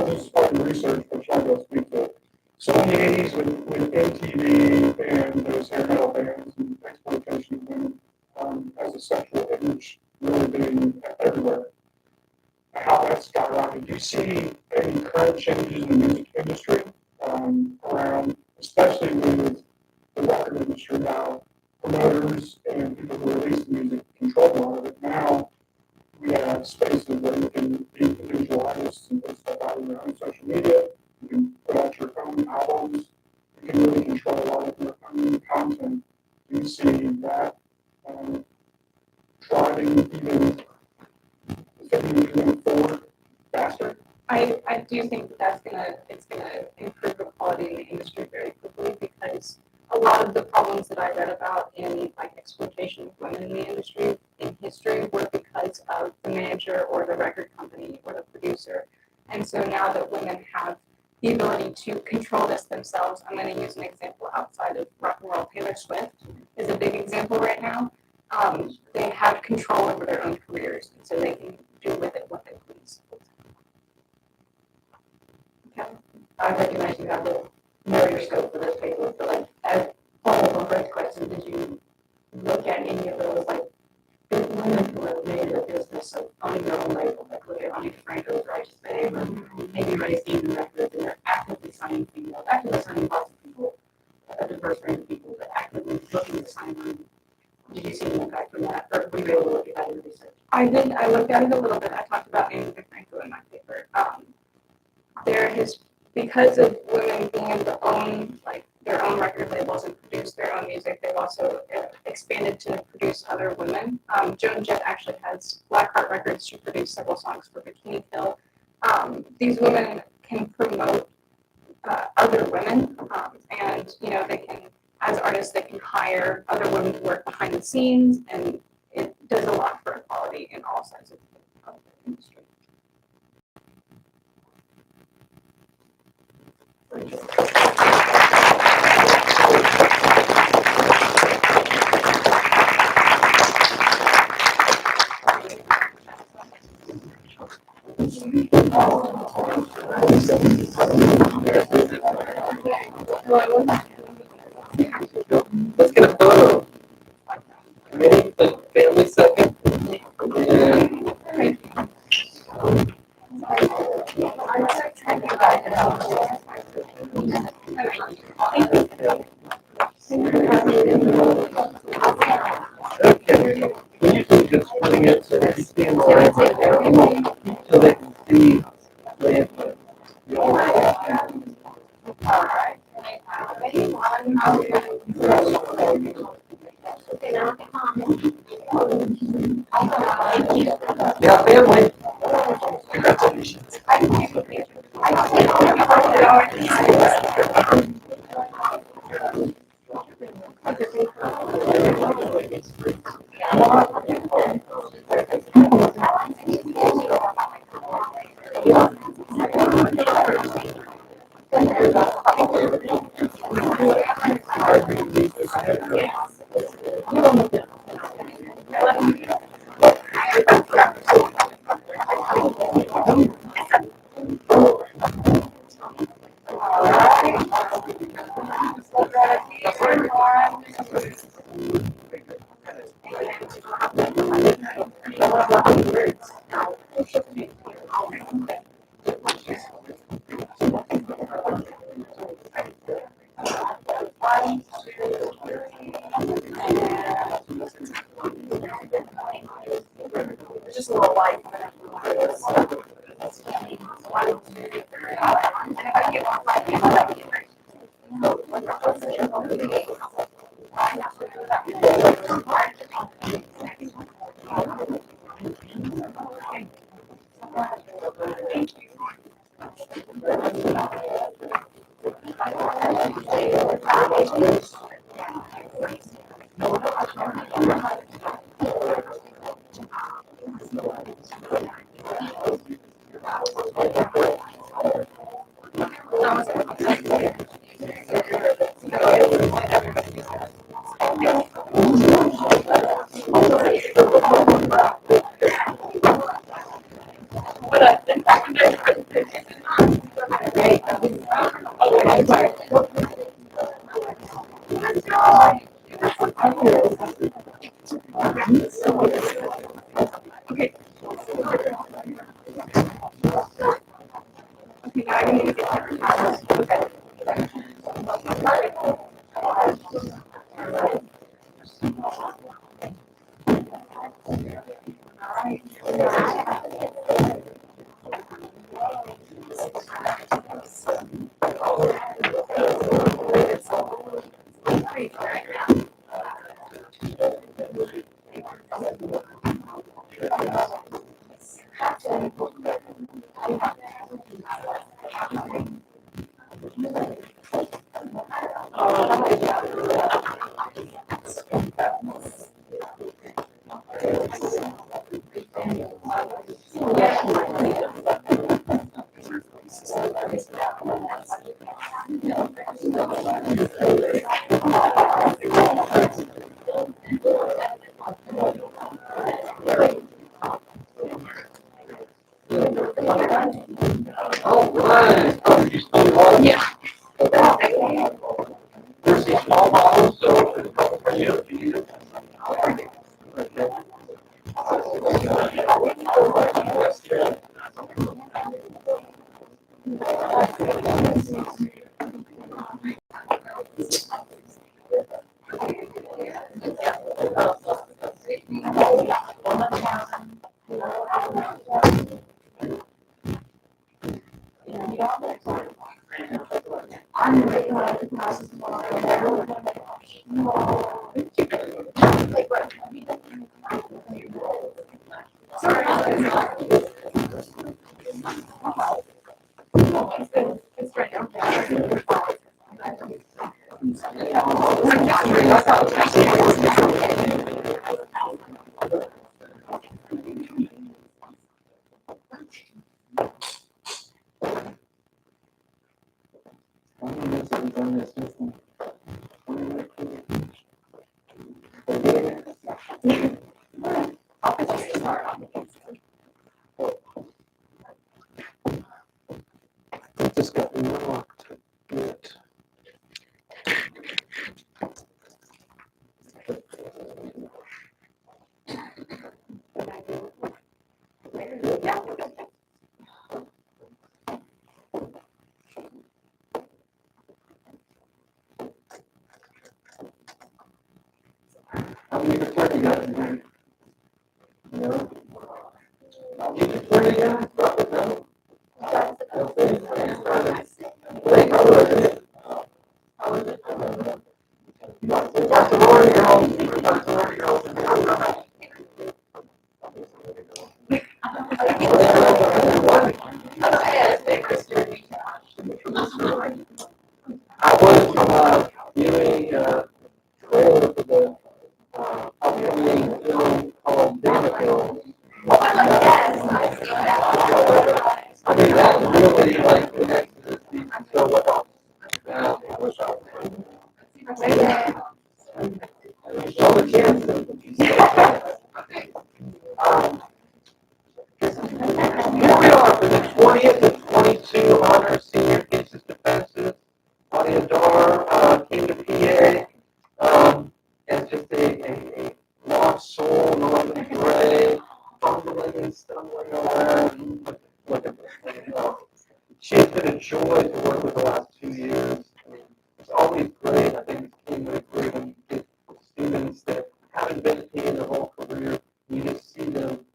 This is part of the research, which I will speak to. So in the 80s, when MTV and those hair metal bands and exploitation of women as a sexual image really being everywhere, how that skyrocketed. Do you see any current changes in the music industry around, especially with the record industry now, promoters and people who release music control a lot of it now? We have spaces where you can be individual artists and put stuff out on your own social media. You can put out your own albums. You can really control a lot of your own content. Do you see that driving even moving forward faster? I do think that it's gonna improve the quality in the industry very quickly because a lot of the problems that I read about in like exploitation of women in the industry in history were because of the manager or the record company or the producer. And so now that women have the ability to control this themselves, I'm going to use an example outside of rock and roll. Taylor Swift is a big example right now. They have control over their own careers, and so they can do with it what they please. Okay. I recognize you have the narrower scope for this paper, but like as follow-up on Brett's question, did you look at any of those like big women who have made a business of owning their own label, like look at Ani DeFranco's Righteous Babe, or maybe Ray Stevens Records, and they're actively signing females, actively signing lots of people, a diverse range of people, but actively looking to sign them. Did you see any impact from that, or were you able to look at that in the research? I did. I looked at it a little bit. I talked about Ani DeFranco in my paper. Because of women being able to own like their own record labels and produce their own music, they've also expanded to produce other women. Joan Jett actually has Blackheart Records. She produced several songs for Bikini Kill. These women can promote other women, and they can, as artists, they can hire other women to work behind the scenes, and it does a lot for equality in all sides of the industry. Let's get a photo. Ready? The family second. And okay. We usually just bring it so that you stand right so they can see the Yeah, family. Congratulations. Just a little light. Just got locked. It. I'll leave it turkey down. No. I'll leave it turkey down. No. I was viewing a trailer for the upcoming film called Damakel. I mean, that really like connects to this season so well. All the chances. Here we are for the 20th and 22 honor senior thesis defenses. Claudia Dar came to PA as just a lost soul, Northern Gray, fumbling and stumbling around. She's been a joy to work with the last 2 years. I mean, it's always great. I think it's teamwork great when you get students that haven't been at PA their whole career. You just see them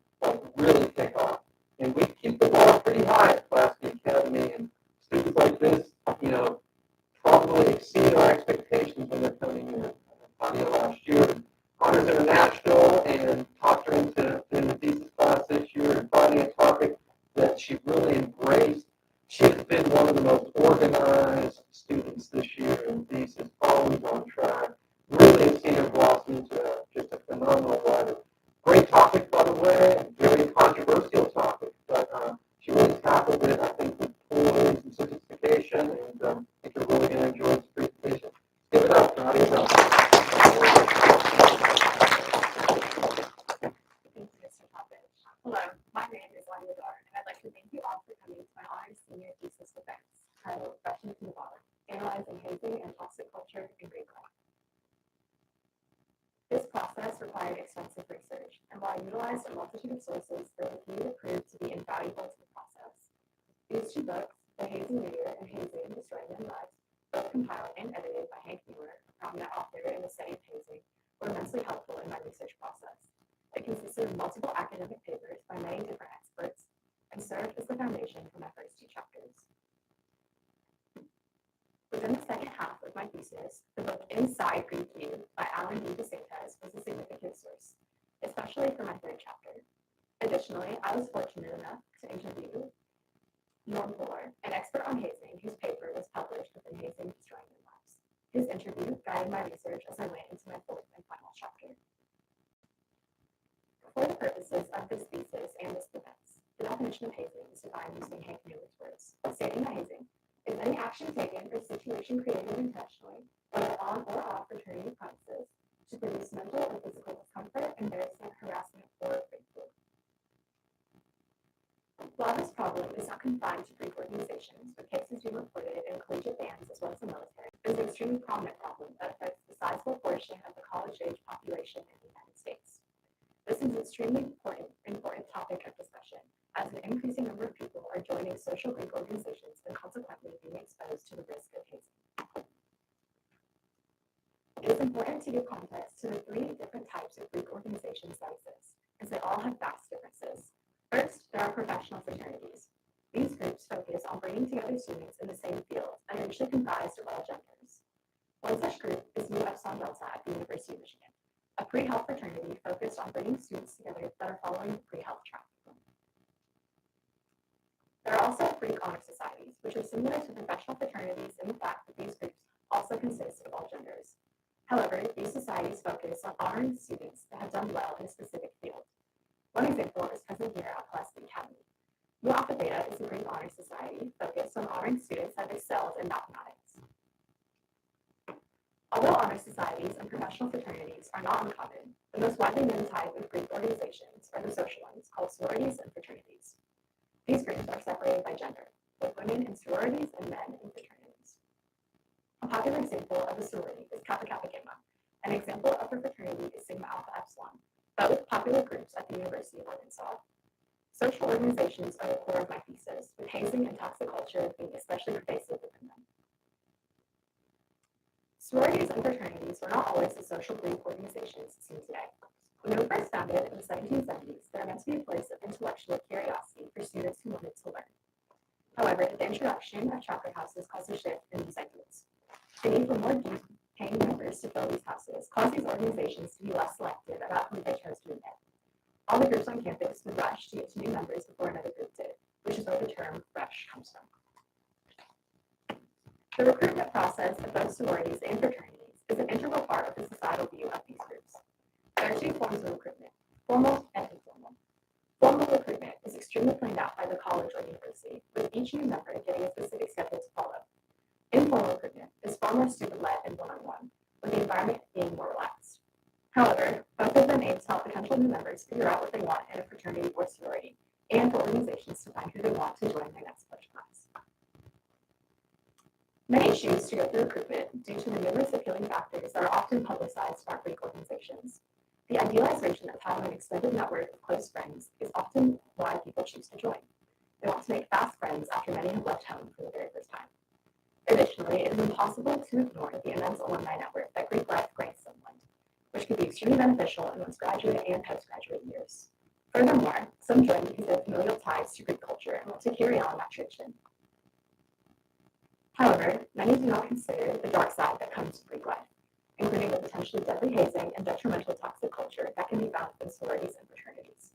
really take off. And we keep the bar pretty high at Pulaski Academy, and students like this, probably exceed our expectations when they're coming in. Claudia last year, Honors International, and talked her into doing the thesis class this year, and finding a topic that she really embraced. She has been one of the most organized students this year in thesis, always on track. Really have seen her blossom into just a phenomenal writer. Great topic, by the way, very controversial topic, but she really tackled it, I think, with poise and sophistication, and I think you're really going to enjoy this presentation. Give it up, Nadia. Hello, my name is Claudia Dar, and I'd like to thank you all for coming to my honors senior thesis defense titled Freshmen to the Bar, Analyzing Hazing and Toxic Culture in Grade 12. This process required extensive research, and while I utilized a multitude of sources, there were few that proved to be invaluable to the process. These two books, The Hazing Reader and Hazing, Destroying Young Lives, both compiled and edited by Hank Muir, a prominent author in the study of hazing, were immensely helpful in my research process. It consisted of multiple academic papers by many different experts and served as the foundation for my first 2 chapters. Within the second half of my thesis, the book Inside Greek You by Alan D. DeSantis was a significant source, especially for my 3rd chapter. Additionally, I was fortunate enough to interview Norm Fuller, an expert on hazing, whose paper was published within Hazing Destroying Young Lives. His interview guided my research as I went into my 4th and final chapter. For the purposes of this thesis and this defense, the definition of hazing is defined using Hank Muir's words, stating that hazing is any action taken or situation created intentionally, whether on or off fraternity premises, to produce mental or physical discomfort, embarrassment, harassment, or ridicule. While this problem is not confined to Greek organizations, with cases being reported in collegiate bands as well as the military, it is an extremely prominent problem that affects a sizable portion of the college-age population in the United States. This is an extremely important topic of discussion, as an increasing number of people are joining social Greek organizations and consequently being exposed to the risk of hazing. It is important to give context to the 3 different types of Greek organizations that exist, as they all have vast differences. First, there are professional fraternities. These groups focus on bringing together students in the same field and are usually comprised of all genders. One such group is Nu Epsilon Delta at the University of Michigan, a pre-health fraternity focused on bringing students together that are following the pre-health track. There are also Greek honor societies, which are similar to professional fraternities in the fact that these groups also consist of all genders. However, these societies focus on honoring students that have done well in a specific field. One example is present here at Pulaski Academy. Nu Alpha Beta is a Greek honor society focused on honoring students that have excelled in mathematics. Although honor societies and professional fraternities are not uncommon, the most widely known type of Greek organizations are the social ones called sororities and fraternities. These groups are separated by gender, with women in sororities and men in fraternities. A popular example of a sorority is Kappa Kappa Gamma. An example of a fraternity is Sigma Alpha Epsilon, both popular groups at the University of Arkansas. Social organizations are the core of my thesis, with hazing and toxic culture being especially pervasive within them. Sororities and fraternities were not always the social Greek organizations seen today. When they were first founded in the 1770s, they were meant to be a place of intellectual curiosity for students who wanted to learn. However, the introduction of chapter houses caused a shift in these ideas. The need for more dues-paying members to fill these houses caused these organizations to be less selective about who they chose to admit. All the groups on campus would rush rush to get to new members before another group did, which is where the term fresh comes from. The recruitment process of both sororities and fraternities is an integral part of the societal view of these groups. There are two forms of recruitment, formal and informal. Formal recruitment is extremely planned out by the college or university, with each new member getting a specific schedule to follow. Informal recruitment is far more student-led and one-on-one, with the environment being more relaxed. However, both of them aim to help potential new members figure out what they want in a fraternity or sorority, and for organizations to find who they want to join their next pledge class. Many choose to go through recruitment due to the numerous appealing factors that are often publicized about Greek organizations. The idealization of having an extended network of close friends is often why people choose to join. They want to make fast friends after many have left home for the very first time. Additionally, it is impossible to ignore the immense alumni network that Greek life grants someone, which can be extremely beneficial in one's graduate and postgraduate years. Furthermore, some join because they have familial ties to Greek culture and want to carry on that tradition. However, many do not consider the dark side that comes with Greek life, including the potentially deadly hazing and detrimental toxic culture that can be found in sororities and fraternities.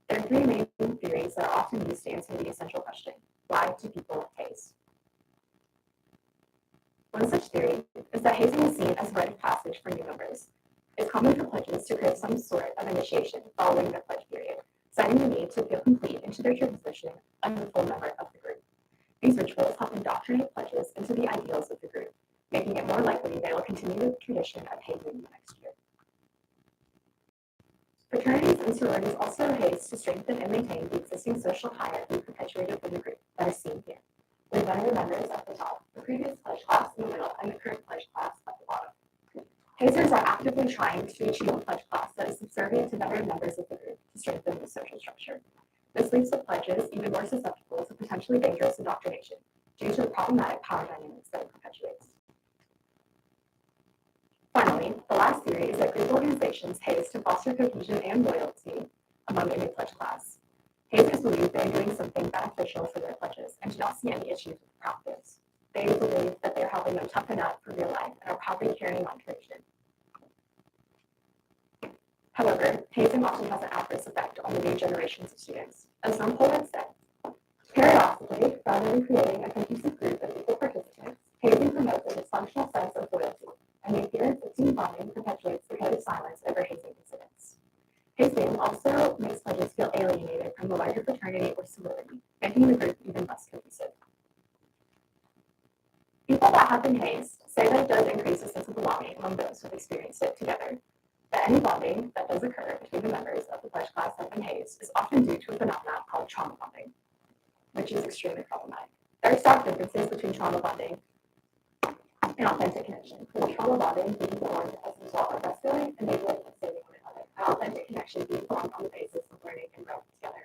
There are three main theories that are often used to answer the essential question: why do people haze? One such theory is that hazing is seen as a rite of passage for new members. It's common for pledges to create some sort of initiation following their pledge period, citing the need to feel complete into their true position as a full member of the group. These rituals help indoctrinate pledges into the ideals of the group, making it more likely they will continue the tradition of hazing the next year. Fraternities and sororities also haze to strengthen and maintain the existing social hierarchy perpetuated in the group that is seen here, with veteran members at the top, the previous pledge class in the middle, and the current pledge class at the bottom. Hazers are actively trying to achieve a pledge class that is subservient to veteran members of the group to strengthen the social structure. This leaves the pledges even more susceptible to potentially dangerous indoctrination due to the problematic power dynamics that it perpetuates. Finally, the last theory is that Greek organizations haze to foster cohesion and loyalty among a new pledge class. Hazers believe they are doing something beneficial for their pledges and do not see any issues with the practice. They believe that they are helping them toughen up for real life and are proudly carrying on tradition. However, hazing often has an adverse effect on the new generations of students. As some poll had said, paradoxically, rather than creating a cohesive group of equal participants, hazing promotes a dysfunctional sense of loyalty, and the appearance of team bonding perpetuates the code of silence over hazing incidents. Hazing also makes pledges feel alienated from the larger fraternity or sorority, making the group even less cohesive. People that have been hazed say that it does increase a sense of belonging among those who have experienced it together, that any bonding that does occur between the members of the pledge class that have been hazed is often due to a phenomenon called trauma bonding, which is extremely problematic. There are stark differences between trauma bonding and authentic connection, with trauma bonding being formed as a result of rescuing, enabling, and saving one another, and authentic connection being formed on the basis of learning and growing together.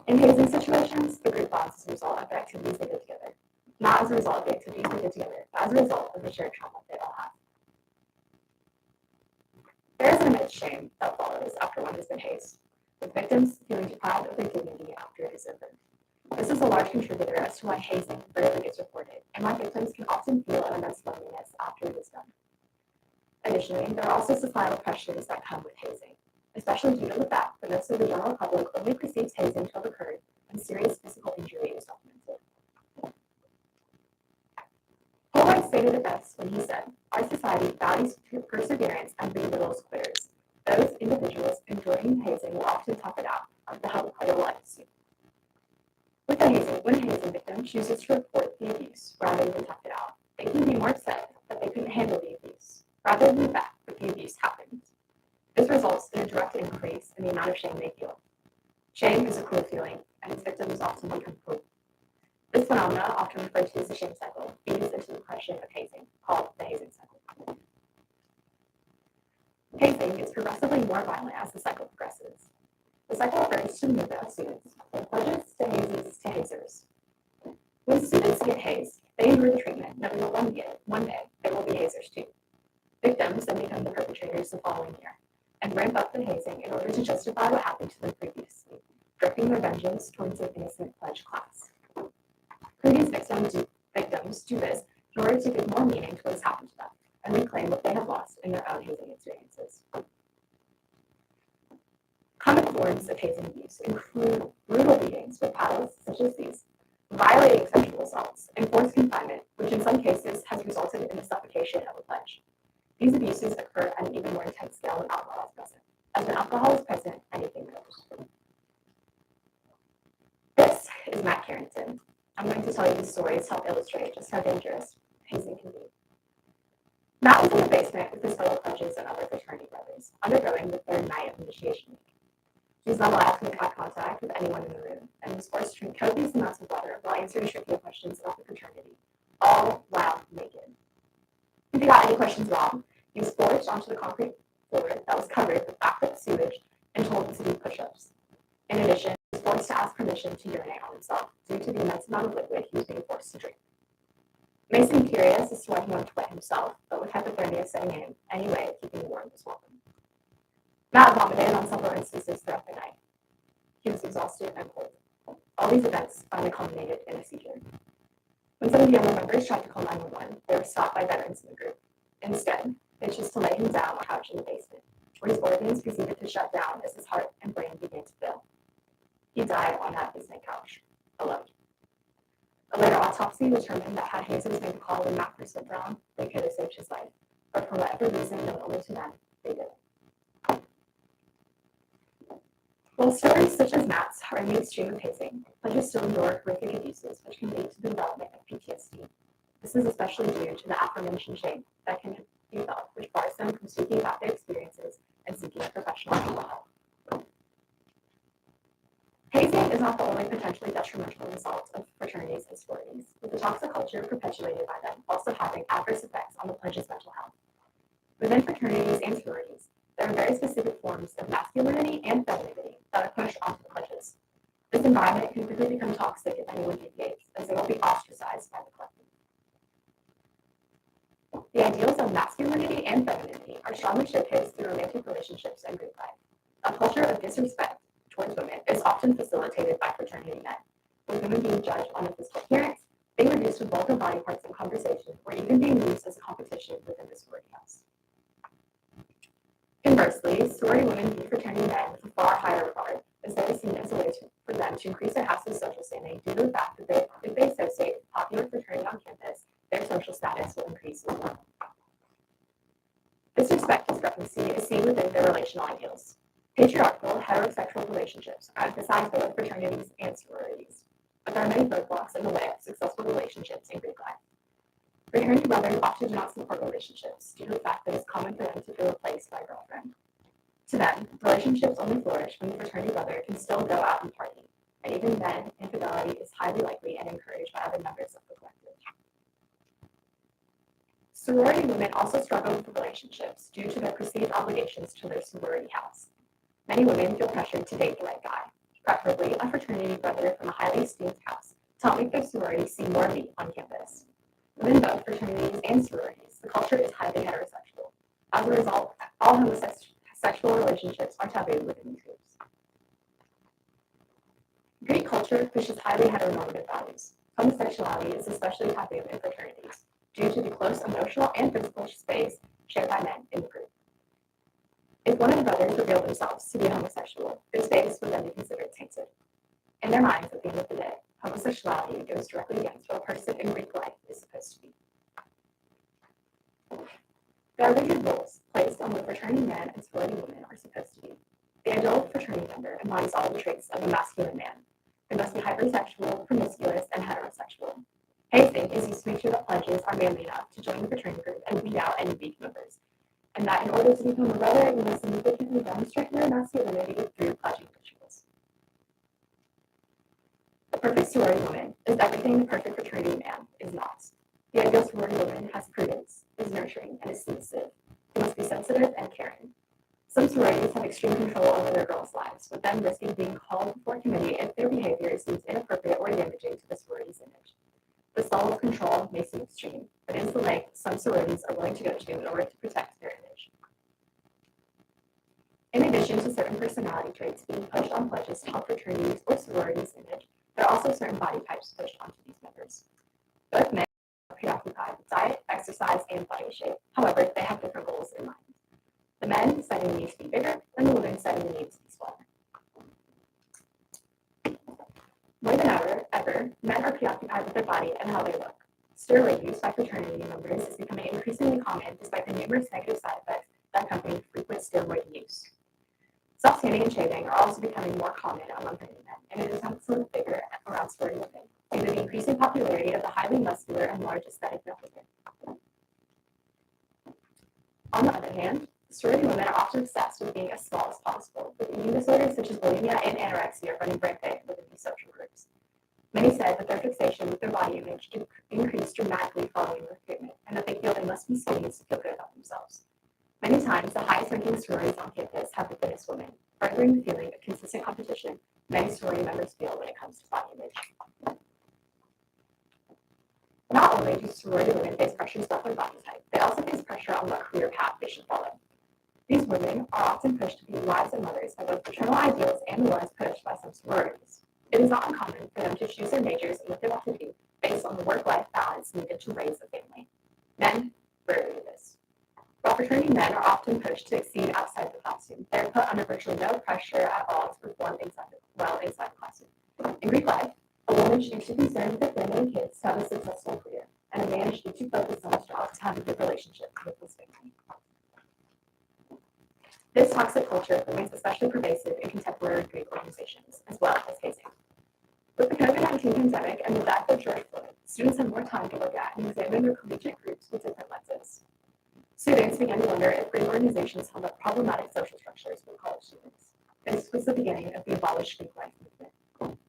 In hazing situations, the group bonds as a result of the activities they did together, not as a result of the activities they did together, but as a result of the shared trauma they all have. There is an immense shame that follows after one has been hazed, with victims feeling deprived of their dignity after it is over. This is a large contributor as to why hazing rarely gets reported, and why victims can often feel an immense loneliness after it is done. Additionally, there are also societal pressures that come with hazing, especially due to the fact that most of the general public only perceives hazing to have occurred when serious physical injury is documented. Holroyd stated it best when he said, "Our society values perseverance and belittles quitters. Those individuals enduring hazing will often tough it out with the help of a life suit." When a hazing victim chooses to report the abuse rather than tough it out, they can be more upset that they couldn't handle the abuse, rather than the fact that the abuse happened. This results in a direct increase in the amount of shame they feel. Shame is a cruel feeling, and its victims often become cruel. This phenomenon, often referred to as the shame cycle, feeds into the question of hazing, called the hazing cycle. Hazing gets progressively more violent as the cycle progresses. The cycle refers to the movement of students, from pledges to hazes to hazers. When students get hazed, they endure the treatment, knowing that one day they will be hazers too. Victims then become the perpetrators the following year, and ramp up the hazing in order to justify what happened to them previously, directing their vengeance towards an innocent pledge class. Previous victims do this in order to give more meaning to what has happened to them, and reclaim what they have lost in their own hazing experiences. Common forms of hazing abuse include brutal beatings with paddles, such as these, violating sexual assaults, and forced confinement, which in some cases has resulted in the suffocation of a pledge. These abuses occur at an even more intense scale when alcohol is present. As when alcohol is present, anything goes. This is Matt Carrington. I'm going to tell you these stories to help illustrate just how dangerous hazing can be. Matt was in the basement with his fellow pledges and other fraternity brothers, undergoing the third night of initiation week. He was not allowed to make eye contact with anyone in the room, and was forced to drink copious amounts of water while answering trivial questions about the fraternity, all while naked. If he got any questions wrong, he was forced onto the concrete floor that was covered with backlit sewage and told to do push-ups. In addition, he was forced to ask permission to urinate on himself due to the immense amount of liquid he was being forced to drink. It may seem curious as to why he wanted to wet himself, but with hypothermia setting in, any way of keeping warm was welcome. Matt vomited on several instances throughout the night. He was exhausted and cold. All these events finally culminated in a seizure. When some of the younger members tried to call 911, they were stopped by veterans in the group. Instead, they chose to lay him down on a couch in the basement, where his organs proceeded to shut down as his heart and brain began to fail. He died on that basement couch, alone. A later autopsy determined that had hazers made the call when Matt first went down, they could have saved his life. But for whatever reason known only to them, they didn't. While stories such as Matt's are in the extreme of hazing, pledges still endure horrific abuses which can lead to the development of PTSD. This is especially due to the aforementioned shame that can be felt, which bars them from speaking about their experiences and seeking professional mental help. Hazing is not the only potentially detrimental result of fraternities and sororities, with the toxic culture perpetuated by them also having adverse effects on the pledge's mental health. Within fraternities and sororities, there are very specific forms of masculinity and femininity that are pushed onto the pledges. This environment can quickly become toxic if anyone deviates, as they will be ostracized by the collective. The ideals of masculinity and femininity are strongly showcased through romantic relationships and group life. A culture of disrespect towards women is often facilitated by fraternity men, with women being judged on their physical appearance, being reduced to vulgar body parts in conversation, or even being used as a competition within the sorority house. Conversely, sorority women view fraternity men with a far higher regard, as they are seen as a way for them to increase their house's social standing due to the fact that if they associate with a popular fraternity on campus, their social status will increase as well. This respect discrepancy is seen within their relational ideals. Patriarchal, heterosexual relationships are emphasized both fraternities and sororities, but there are many roadblocks in the way of successful relationships in Greek life. Fraternity brothers often do not support relationships due to the fact that it's common for them to feel replaced by a girlfriend. To them, relationships only flourish when the fraternity brother can still go out and party, and even then, infidelity is highly likely and encouraged by other members of the collective. Sorority women also struggle with relationships due to their perceived obligations to their sorority house. Many women feel pressured to date the right guy, preferably a fraternity brother from a highly esteemed house, to help make their sorority seem more elite on campus. Within both fraternities and sororities, the culture is highly heterosexual. As a result, all homosexual relationships are taboo within these groups. Greek culture pushes highly heteronormative values. Homosexuality is especially taboo in fraternities due to the close emotional and physical space shared by men in the group. If one of the brothers revealed themselves to be homosexual, their space would then be considered tainted. In their minds, at the end of the day, homosexuality goes directly against what a person in Greek life is supposed to be. There are rigid rules placed on what fraternity men and sorority women are supposed to be. The ideal fraternity member embodies all the traits of a masculine man. They must be hypersexual, promiscuous, and heterosexual. Hazing is used to make sure that pledges are manly enough to join the fraternity group and weed out any weak members, and that in order to become a brother, you must significantly demonstrate your masculinity through pledging rituals. The perfect sorority woman is everything the perfect fraternity man is not. The ideal sorority woman has prudence, is nurturing, and is submissive. They must be sensitive and caring. Some sororities have extreme control over their girls' lives, with them risking being called before committee if their behavior seems inappropriate or damaging to the sorority's image. This level of control may seem extreme, but is the length some sororities are willing to go to in order to protect their image. In addition to certain personality traits being pushed on pledges to help fraternities or sororities' image, there are also certain body types pushed onto these members. Both men are preoccupied with diet, exercise, and body shape. However, they have different goals in mind. The men citing the need to be bigger, and the women citing the need to be smaller. identify with their body and how they look. Steroid use by fraternity members is becoming increasingly common despite the numerous negative side effects that accompany frequent steroid use. Self-tanning and shaving are also becoming more common among pregnant men, and it is not sort of bigger around sporty women due to the increasing popularity of the highly muscular and large aesthetic applicant. On the other hand, sorority women are often obsessed with being as small as possible, with eating disorders such as bulimia and anorexia running rampant within these social groups. Many said that their fixation with their body image increased dramatically following recruitment, and that they feel they must be skinny to feel good about themselves. Many times, the highest ranking sororities on campus have the fittest women, furthering the feeling of consistent competition many sorority members feel when it comes to body image. Not only do sorority women face pressures about their body type, they also face pressure on what career path they should follow. These women are often pushed to be wives and mothers by both paternal ideals and the ones pushed by some sororities. It is not uncommon for them to choose their majors and what they want to do based on the work-life balance needed to raise a family. Men rarely do this. While fraternity men are often pushed to exceed outside the classroom, they are put under virtually no pressure at all to perform inside the classroom. In Greek life, a woman should be concerned with her family and kids to have a successful career, and a man should be focused on his job to have a good relationship with his family. This toxic culture remains especially pervasive in contemporary Greek organizations, as well as hazing. With the COVID-19 pandemic and the death of George Floyd, students have more time to look at and examine their collegiate groups with different lenses. Students began to wonder if Greek organizations held up problematic social structures for college students. This was the beginning of the Abolish Greek Life movement.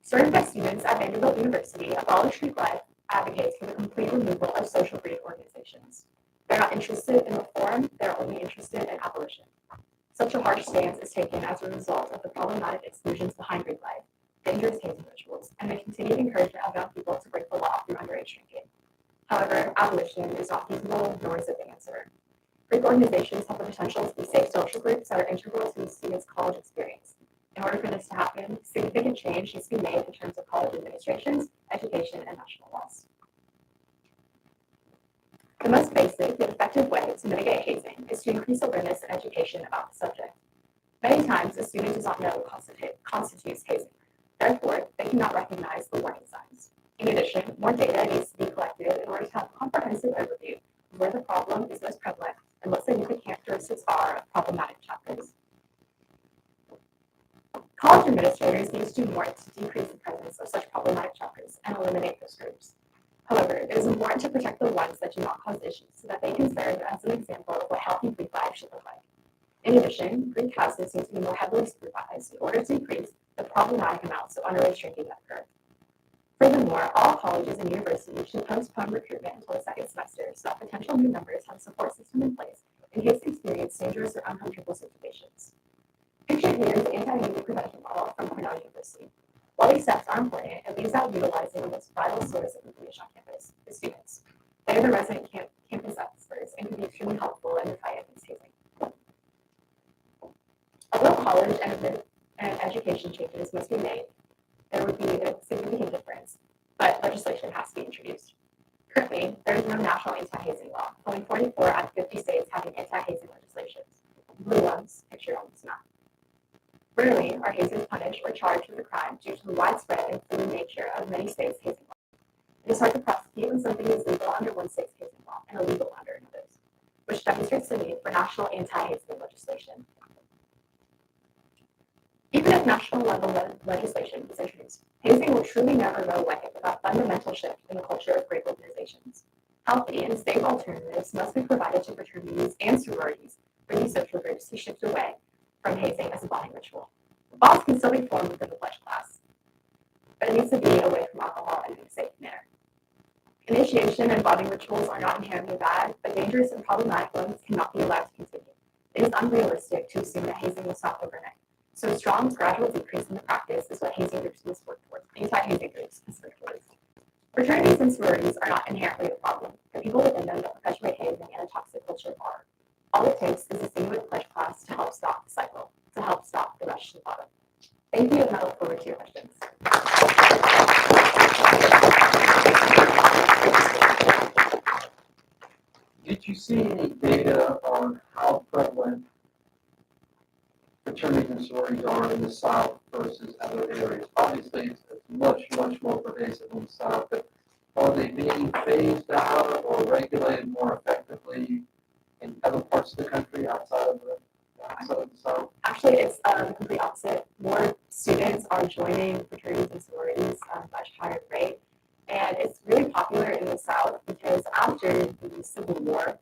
Started by students at Vanderbilt University, Abolish Greek Life advocates for the complete removal of social Greek organizations. They're not interested in reform, they're only interested in abolition. Such a harsh stance is taken as a result of the problematic exclusions behind Greek life, dangerous hazing rituals, and the continued encouragement of young people to break the law through underage drinking. However, abolition is not feasible, nor is it the answer. Greek organizations have the potential to be safe social groups that are integral to the students' college experience. In order for this to happen, significant change needs to be made in terms of college administrations, education, and national laws. The most basic yet effective way to mitigate hazing is to increase awareness and education about the subject. Many times, a student does not know what constitutes hazing. Therefore, they cannot recognize the warning signs. In addition, more data needs to be collected in order to have a comprehensive overview of where the problem is most prevalent and what significant characteristics are of problematic chapters. College administrators need to do more to decrease the presence of such problematic chapters and eliminate those groups. However, it is important to protect the ones that do not cause issues so that they can serve as an example of what healthy Greek life should look like. In addition, Greek houses need to be more heavily supervised in order to decrease the problematic amounts of underage drinking that occur. Furthermore, all colleges and universities should postpone recruitment until the second semester so that potential new members have a support system in place in case they experience dangerous or uncomfortable situations. Picture here is the anti-hazing prevention model from Cornell University. While these steps are important, it leaves out utilizing the most vital source of information on campus, the students. They are the resident campus experts and can be extremely helpful in the fight against hazing. Although college and education changes must be made, there would be a significant difference, but legislation has to be introduced. Currently, there is no national anti-hazing law, only 44 out of 50 states having anti-hazing legislations. Blue ones pictured on this map. Rarely are hazers punished or charged with a crime due to the widespread and fluid nature of many states' hazing laws. It is hard to prosecute when something is legal under one state's hazing law and illegal under another's, which demonstrates the need for national anti-hazing legislation. Even if national level legislation is introduced, hazing will truly never go away without a fundamental shift in the culture of Greek organizations. Healthy and safe alternatives must be provided to fraternities and sororities for these social groups to shift away from hazing as a bonding ritual. Bonds can still be formed within the pledge class, but it needs to be away from alcohol and in a safe manner. Initiation and bonding rituals are not inherently bad, but dangerous and problematic ones cannot be allowed to continue. It is unrealistic to assume that hazing will stop overnight. So a strong, gradual decrease in the practice is what hazing groups must work towards, anti-hazing groups must work towards. Fraternities and sororities are not inherently the problem. The people within them that perpetuate hazing and a toxic culture are. All it takes is a single pledge class to help stop the cycle, to help stop the rush to the bottom. Thank you, and I look forward to your questions. Did you see any data on how prevalent fraternities and sororities are in the South versus other areas? Obviously, it's much more pervasive in the South. But are they being phased out or regulated more effectively in other parts of the country outside of the South? Actually, it's the complete opposite. More students are joining fraternities and sororities at a much higher rate. And it's really popular in the South because after the Civil War,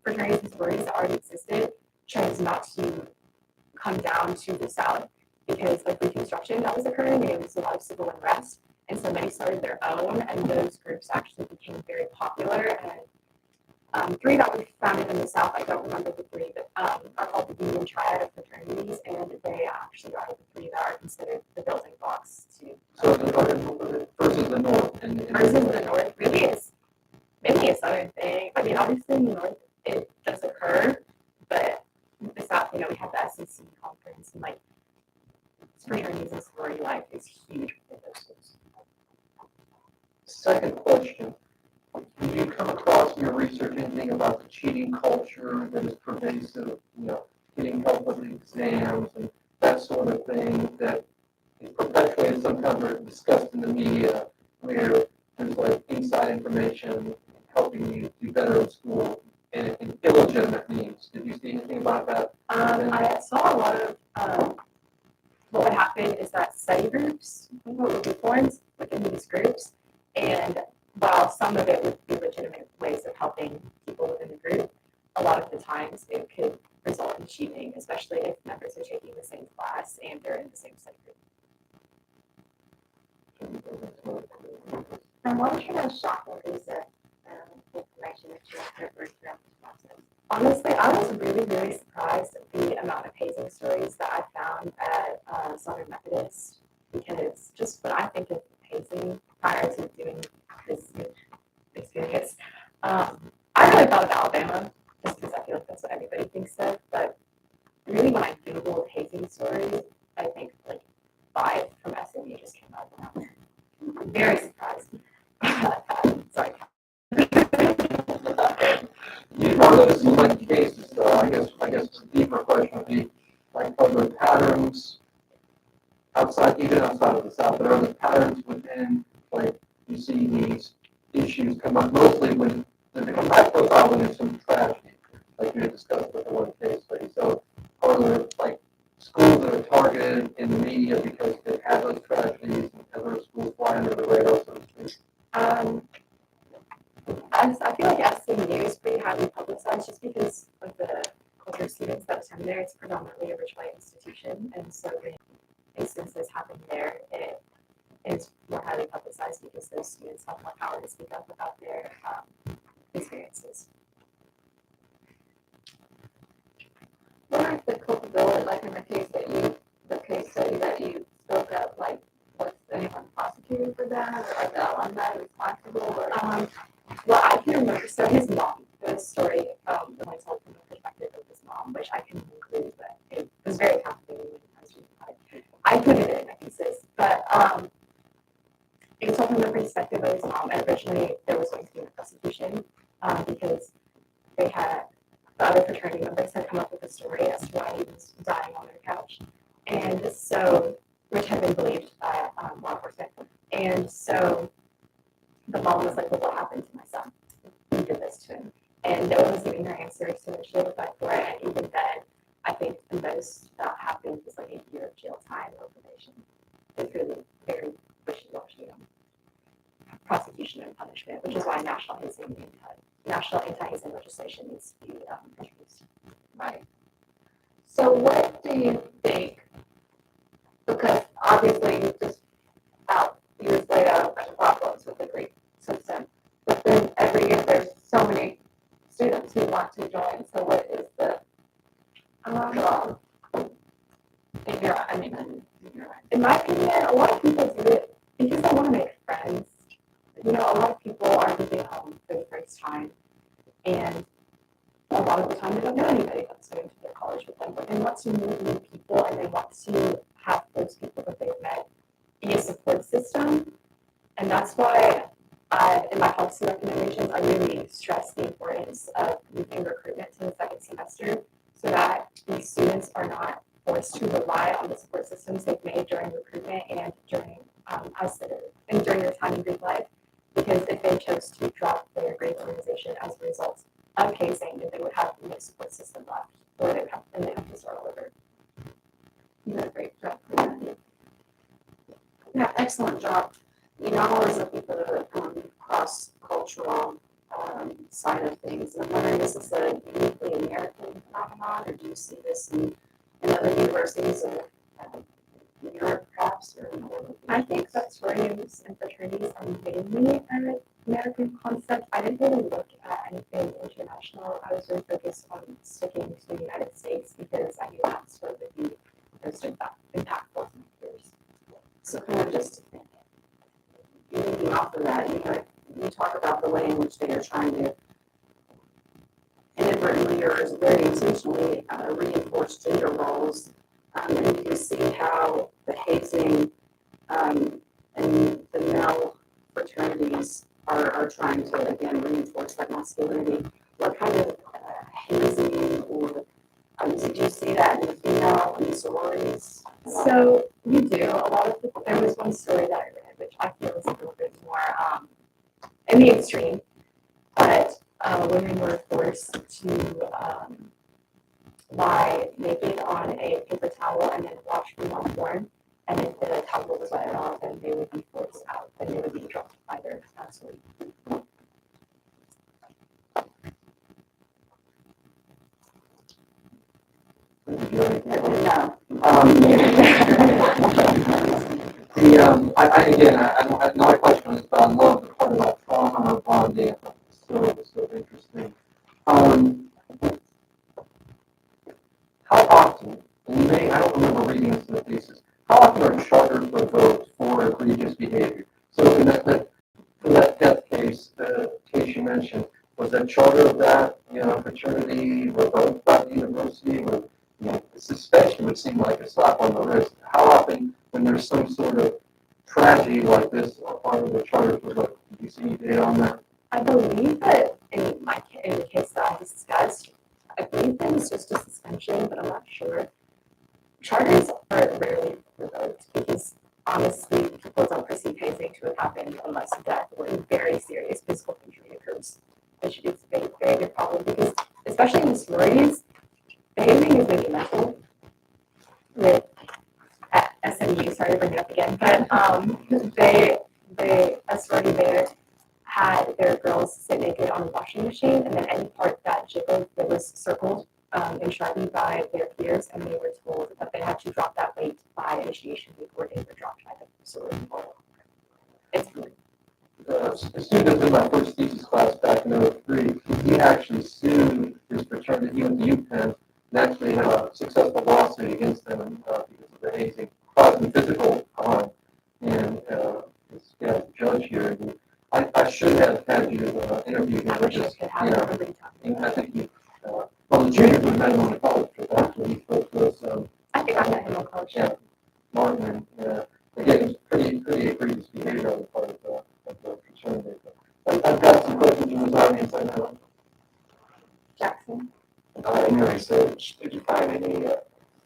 fraternities and sororities that already existed chose not to come down to the South because of Reconstruction that was occurring. There was a lot of civil unrest. And so many started their own, and those groups actually became very popular. And three that were founded in the South, I don't remember the three, but are called the Union Triad of fraternities, and they actually are the three that are considered the building blocks to. So versus the North. Versus the North really is maybe a Southern thing. I mean, obviously in the North it does occur, but the South, we have the SEC conference, and like fraternities and sorority life is huge within those schools. Second question. Did you come across in your research anything about the cheating culture that is pervasive, getting help with the exams and that sort of thing that is perpetuated, sometimes are discussed in the media, where there's like inside information helping you do better in school and in illegitimate means? Did you see anything about that? I saw a lot of what would happen is that study groups would be formed within these groups, and while some of it would be legitimate ways of helping people within the group, a lot of the times it could result in cheating, especially if members are taking the same class and they're in the same study group. And what was your most shocking piece of information that you uncovered throughout this process? Honestly, I was really surprised at the amount of hazing stories that I found at Southern Methodist, because just when I think of hazing prior to doing this experience, I really thought of Alabama, just because I feel like that's what everybody thinks of, but really when I Googled hazing stories, I think like 5 from SMU just came out of that. I'm very surprised. Sorry. Those select cases, though, I guess the deeper question would be, like, are there patterns even outside of the South, but are there patterns within, like, you see these issues come up mostly when they become high profile when there's some tragedy, like you had discussed with the one case study. So are there, like, schools that are targeted in the media because they've had those tragedies and other schools fly under the radar, so to speak? I feel like SMU is pretty highly publicized just because of the culture of students that attend there. It's predominantly a rich white institution, and so when instances happen there, it is more highly publicized because those students have more power to speak up about their experiences. What are the culpability, like in the case study that you spoke of, like, was anyone prosecuted for that, or are the alumni responsible, or? Well, I can remember, so his mom, the story, when I told from the perspective of his mom, which I can include, but it was very captivating. I put it in my thesis, but it was told from the perspective of his mom, and originally there was going to be a prosecution because they had, the other fraternity members had come up with a story as to why he was dying on their couch, and so, which had been believed by law enforcement, and so the mom was like, well, what happened to my son? Who did this to him? And no one was giving her answers, so she had to fight for it. And even then, I think the most that happened was like a year of jail time or probation. It's really very wishy-washy prosecution and punishment, which is why national anti-hazing legislation needs to be introduced. Right. So what do you think, because obviously you just years laid out a bunch of problems with the Greek system, but then every year there's so many students who want to join, so what is the in my opinion, a lot of people do it because they want to make friends. A lot of people are leaving home for the first time, and a lot of the time they don't know anybody that's going to their college with them, but they want to meet new people, and they want to have those people that they've met be a support system. And that's why in my policy recommendations, I really stress the importance of moving recruitment to the second semester so that these students are not forced to rely on the support systems they've made during recruitment and during and during their time in Greek life, because if they chose to drop their Greek organization as a result of casing, then they would have no support system left, or they would have, and they have to start all over. You did a great job for that. Yeah, excellent job. You know, I'm always looking for the cross-cultural side of things. And I'm wondering, is this a uniquely American phenomenon, or do you see this in other universities or in Europe, perhaps? Or I think that sororities and fraternities are mainly an American concept. I didn't really look at anything international. I was really focused on sticking to the United States because I knew that's where would be most impactful to my peers. So kind of just leading off of that, you talk about the way in which they are trying to inadvertently or very intentionally reinforce gender roles, and you can see how the hazing and the male fraternities are trying to again reinforce that masculinity. What kind of hazing or do you see that in the female and the sororities? So we do a lot of there was one story that I read, which I feel is a little bit more in the extreme, but women were forced to lie naked on a paper towel and then watch female porn, and if the towel was wet at all, then they would be forced out and they would be dropped by their absolute. No. I don't have no question on this, but I love the part about trauma or bonding. So interesting. How often, and I don't remember reading this in the thesis, how often are charters revoked for egregious behavior? So in for that death case, the case you mentioned, was that charter of that, fraternity revoked by the university? Or, suspension would seem like a slap on the wrist. How often, when there's some sort of tragedy like this, are part of the charters revoked? Do you see any data on that? I believe that in the case that I discussed, I believe there was just a suspension, but I'm not sure. Charters are rarely revoked because honestly, people don't perceive hazing to have happened unless death or very serious physical injury occurs, which is a very big problem because, especially in the sororities, the hazing is maybe mental. With at SMU, sorry to bring it up again, but a sorority there had their girls sit naked on a washing machine, and then any part that jiggled, there was circled and sharpened by their peers, and they were told that they had to drop that weight by initiation week, or they were dropped by the sorority. It's A student in my first thesis class back in 2003, he actually sued his fraternity, he went to UPenn, and actually had a successful lawsuit against them because of the hazing, causing physical harm. And this guy's a judge here. And I should have had you interview him. I think he, well, the juniors we met him on the college trip. Actually, he spoke to us. I think I met him on college trip. Martin, again, it's pretty egregious behavior on the part of the fraternity. I've got some questions from the audience. I know. Jackson. In your research, did you find any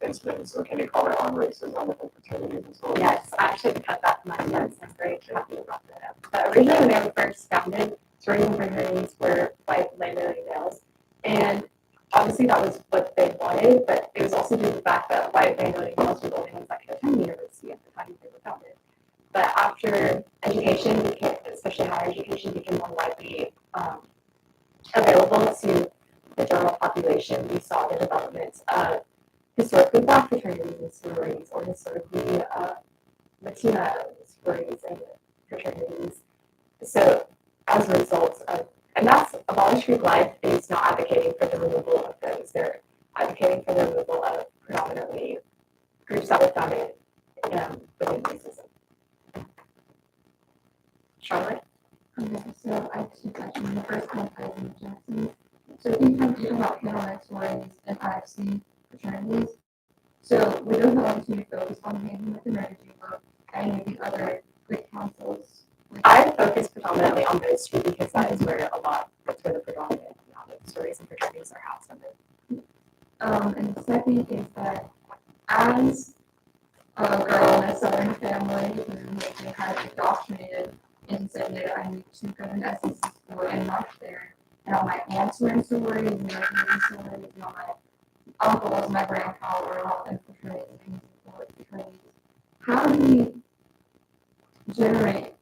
incidents, or can you comment on racism within fraternities and so on? Yes, I actually cut that from my notes. I'm very happy you brought that up. But originally, when they were first founded, sororities and fraternities were white landowning males, and obviously that was what they wanted. But it was also due to the fact that white landowning males were the only ones that could attend the university at the time they were founded. But after education became, especially higher education, became more widely available to the general population, we saw the development of historically black fraternities and sororities, or historically Latina sororities and fraternities. So as a result of, and that's Abolish Greek Life is not advocating for the removal of those. They're advocating for the removal of predominantly groups that were founded within racism. Charlotte? Okay, so I have two questions. The first one is in Jackson. So can you talk about panel sororities and IFC fraternities? So we don't have opportunity to focus on handling with the energy book and any of the other Greek councils. I focus predominantly on those two because that is where that's where the predominant amount of stories and fraternities are housed under. And the second is that as a girl in a Southern family who has been kind of indoctrinated into saying that I need to go to an SEC school and march there. And all my aunts were in sororities, and my sororities, and all my uncles, my grandpa were all in fraternities and fraternities. How do we generate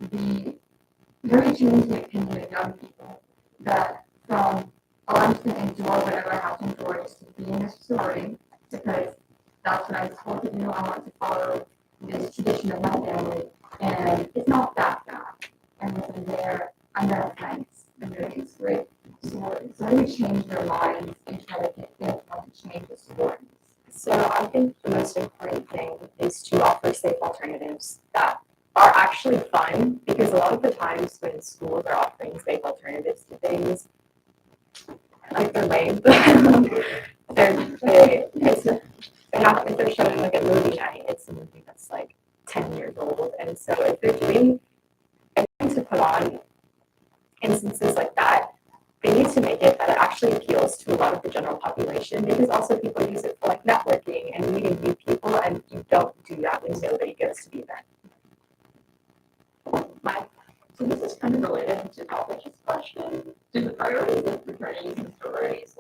how do we change the opinion of young people that from, oh, I'm just going to endure whatever I have to endure just to be in a sorority because that's what I was told to do. I want to follow this tradition of my family, and it's not that bad. And within there, I'm not friends, and they're these great sororities. So how do we change their minds and try to get them to change the sororities? So I think the most important thing is to offer safe alternatives that are actually fun, because a lot of the times when schools are offering safe alternatives to things, like they're lame. If they're showing like a movie night, it's a movie that's like 10 years old. And so if they're doing anything to put on instances like that, they need to make it that it actually appeals to a lot of the general population, because also people use it for like networking and meeting new people, and you don't do that when nobody goes to the event. So this is kind of related to College question. Do the priorities of fraternities and sororities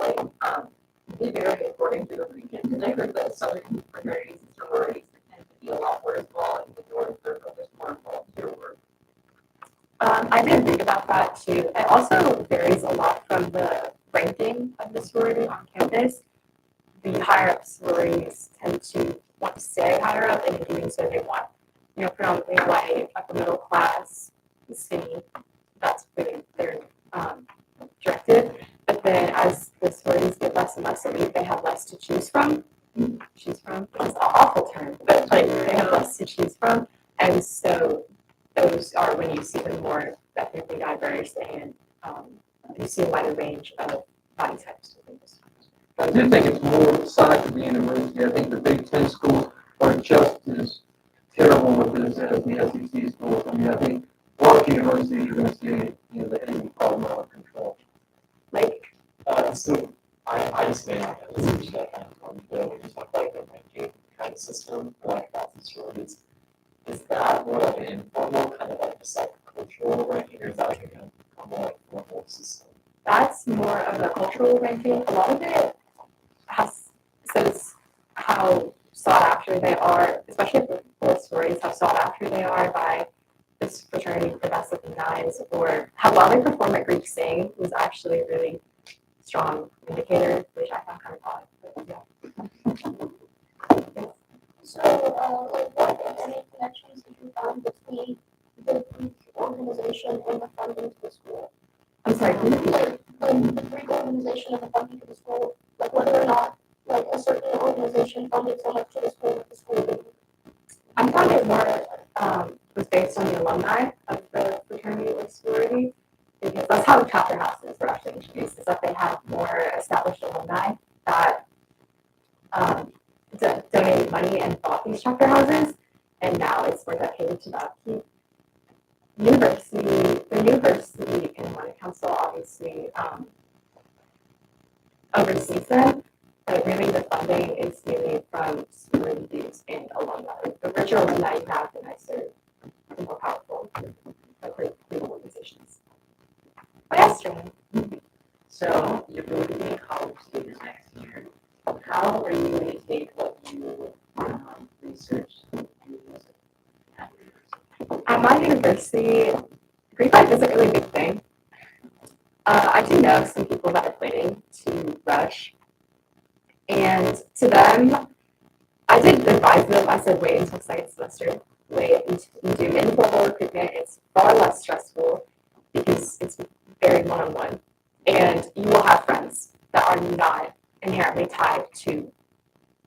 they vary according to the region? Because I heard that southern fraternities and sororities tend to be a lot more involved, and the north are focused more on volunteer work. I did read about that too. It also varies a lot from the ranking of the sorority on campus. The higher up sororities tend to want to stay higher up, and in doing so, they want, predominantly white, upper middle class, city. That's really their directive. But then, as the sororities get less and less elite, they have less to choose from. Choose from, it's an awful term, but like they have less to choose from, and so those are when you see them more ethnically diverse, and you see a wider range of body types. I do think it's more side to the university. I think the Big Ten schools are just as terrible with this as the SEC schools. I mean, I think a lot of universities are going to see, the enemy problem out of control. So I just may not have researched that kind of one, but we just have like a ranking kind of system for like classes sororities. Is that more like an informal kind of like a psychocultural ranking, or is that like a more like formal system? That's more of a cultural ranking. A lot of it says how sought after they are, especially if the sororities, how sought after they are by this fraternity for best of the nines, or how well they perform at Greek sing was actually a really strong indicator, which I found kind of odd. But yeah. So, what, if any, connections did you find between the Greek organization and the funding to the school? I'm sorry, can you repeat? The Greek organization and the funding to the school, like whether or not a certain organization funded so much to the school didn't. I found it more was based on the alumni of the fraternity or sorority, because that's how the chapter houses were actually introduced, is that they have more established alumni that donated money and bought these chapter houses, and now it's more dedicated to that. The university and one council obviously oversees them, but really the funding is really from sorority dues and alumni. The richer alumni you have, the nicer, the more powerful the organizations. But yes, Jordan. So you're going to be in college students next year. How are you going to take what you researched and use it at university? At my university, Greek life isn't really a big thing. I do know some people that are planning to rush, and to them, I did advise them. I said, wait until second semester. Wait and do informal recruitment. It's far less stressful because it's very one-on-one, and you will have friends that are not inherently tied to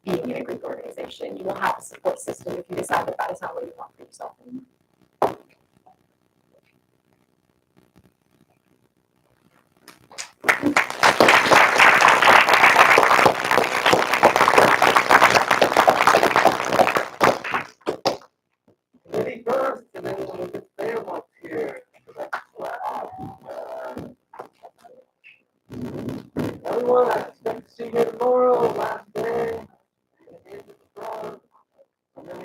being in a Greek organization. You will have a support system if you decide that that is not what you want for yourself. Lady first, and then we'll get Sam up here. Everyone, I expect to see you tomorrow, last day. And then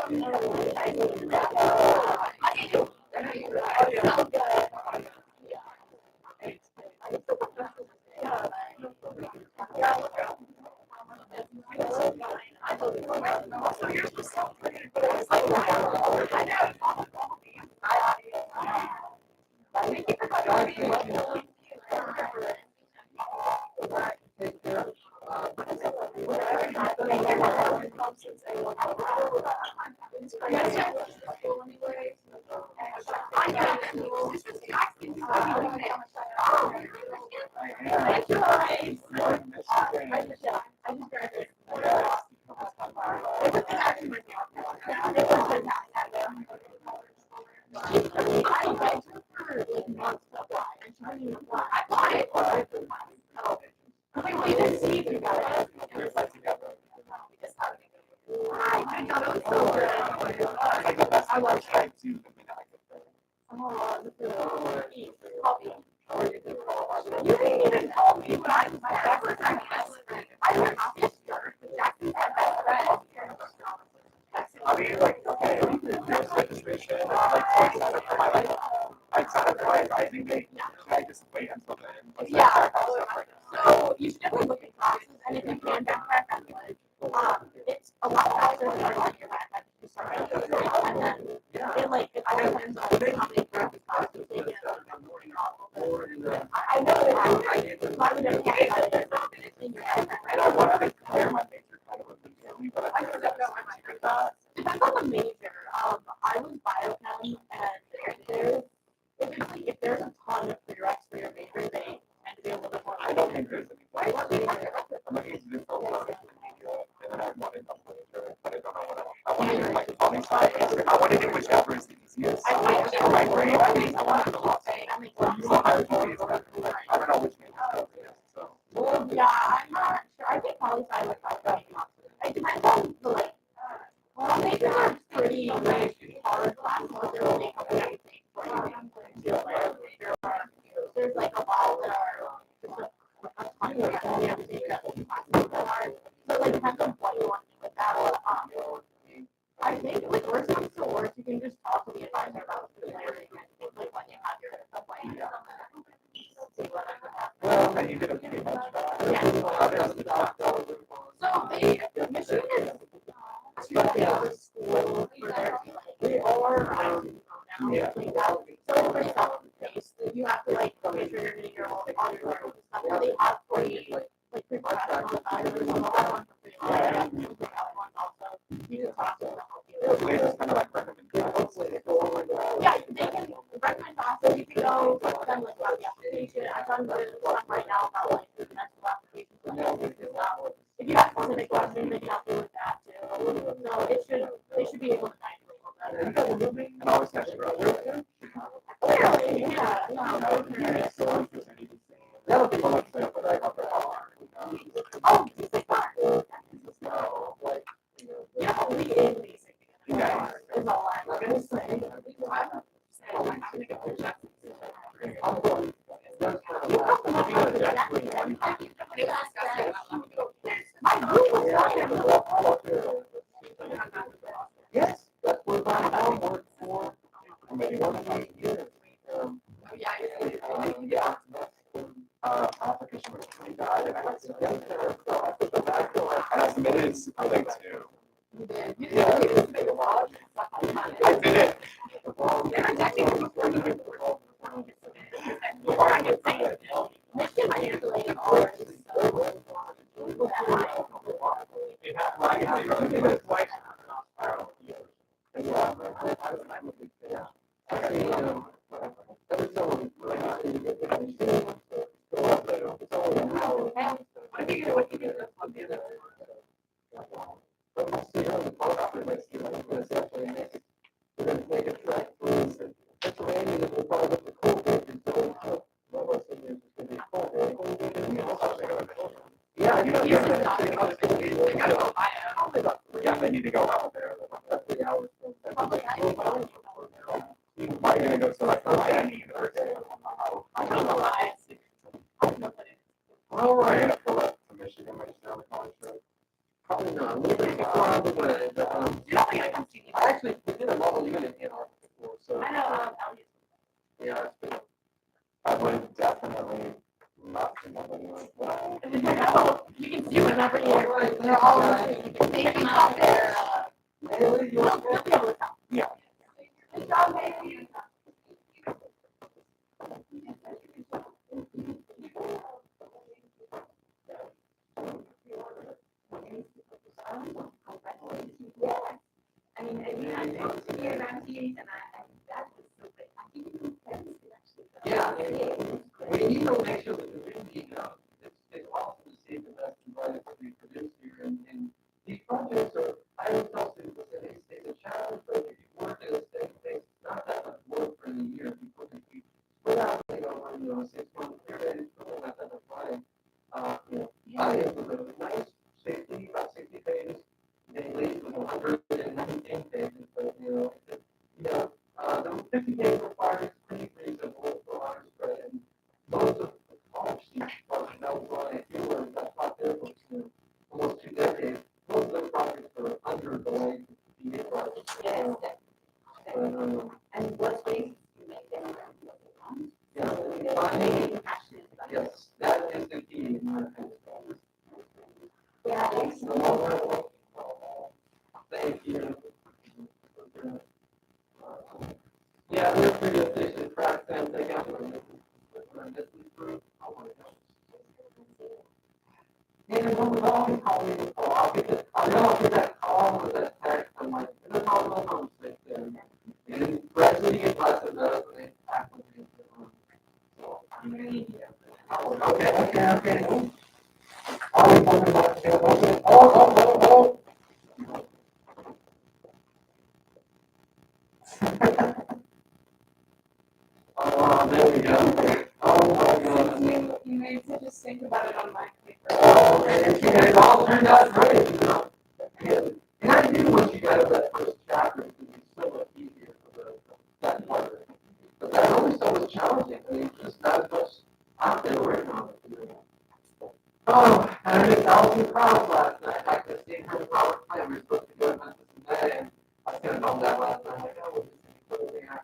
I mean, like, okay, there's registration, like, I signed up for my advising date, I just wait until then. Once I check out stuff like that. So you should definitely look at classes, and if you can backpack, that's good. It's a lot faster than running your backpack to start out, and then it like it all depends on how many practice classes you take. I know that a lot of them carry in your backpack, And I wanted to clear my major kind of eventually, but I think that's that. depends on the major. I was biochem, and if there's a ton of prereqs for your major, they tend to be a little bit more. I don't think there's any. I'm looking to do for one and then I wanted to but I don't know what else. I want to do like plumbing side. I want to do whichever is the easiest. For my grade, I think I want to do a lot. So higher GPA is better. I don't know which one. So. Well, yeah, I'm not sure. I think probably side with five. It depends on the like. Well, majors are pretty like hard classes. They're only a couple of things. There's like a lot that are just a ton of them. You have to take that classes that are. So it like depends on what you want to do with that. I think like worst comes to worst, you can just talk to the advisor about the clarity and like when you have your appointment. Well, then you did a pretty much. So Michigan is 2 hours school for their they are Yeah. so it's pretty self-paced. You have to like make sure you're getting your own on your own stuff. Now they have free like people have on the side or some other ones for free. Also, you can talk to them. It's kind of like recommend. Yeah, they can recommend classes. You can go talk to them like about the application. I've done one right now about like the next application. If you have specific questions, they can help you with that too. So they should be able to guide you a little better. And always catch your brother. Clearly, yeah. That'll be fun. Oh, basic part. Yeah, we in basic. Yeah. Is all I'm gonna say. My group was Yes, that's what my mom worked for. Maybe 1 years. Application was pretty bad, and I went to and I submitted it super late too. Yeah. I did it. Yeah, I need to go out there. Why are you gonna go to like Miami University? All Are you right. gonna pull up to Michigan when you're still on the college trip? Probably not. We'll be far on the way, but, I around TVs and that was so great. I think you can actually. Yeah, we need to make sure that the community knows it's awesome to see the best and brightest that we produce here. And these projects are, I always tell students, it's a challenge, but if you work at a steady pace, it's not that much work for the year. If you put out, over, 6 month period, it's really not that much time. I implemented a nice 60, about 60 pages daily with 119 pages, but the 50 page required is pretty reasonable for honor spread. And most of the college students, that was on a few words, I taught their books almost 2 decades. Most of the projects are under the length of the BA projects. And what space you make them around? Yes, that is the key in my opinion. Yeah, thanks. Thank you. Yeah, we're pretty efficient. Crack them, take out and what was always calling me before, I'll get that call with that text. I'm like, there's all no home stick there. And gradually you get less of those and they acclimate to them. So I'm going to need you. Okay. Always talking about the oh. Oh, there we go. Oh my God. You may just think about it on my paper. Oh, and it all turned out great, And I do want you guys that first chapter to be so much easier for that part. But that only so was challenging. I mean, just not as much out there right now. Oh, I had 1,000 crowds last night. I could see her power plan. We were supposed to go to Memphis today, and I was kind of on that last night. Like, we'll just put it there.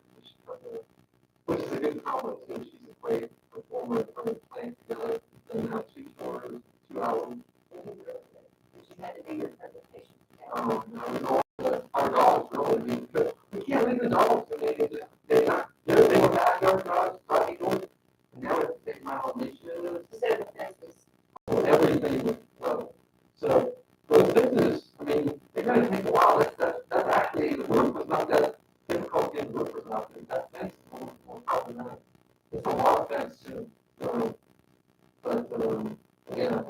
Which is a good compliment, too. She's a great performer and putting playing together. And now 2 hours, 2 hours. She had to do your presentation. Our dogs really good. We can't leave the dogs. I mean, they're not, they were backyard dogs, doggy dogs. And now it's taking my whole nation. Everything was low. So, those fixes, I mean, they're going to take a while. That's actually, the roof was not that difficult. The roof was not that fence. Probably not. It's a lot of fence, too. Yeah.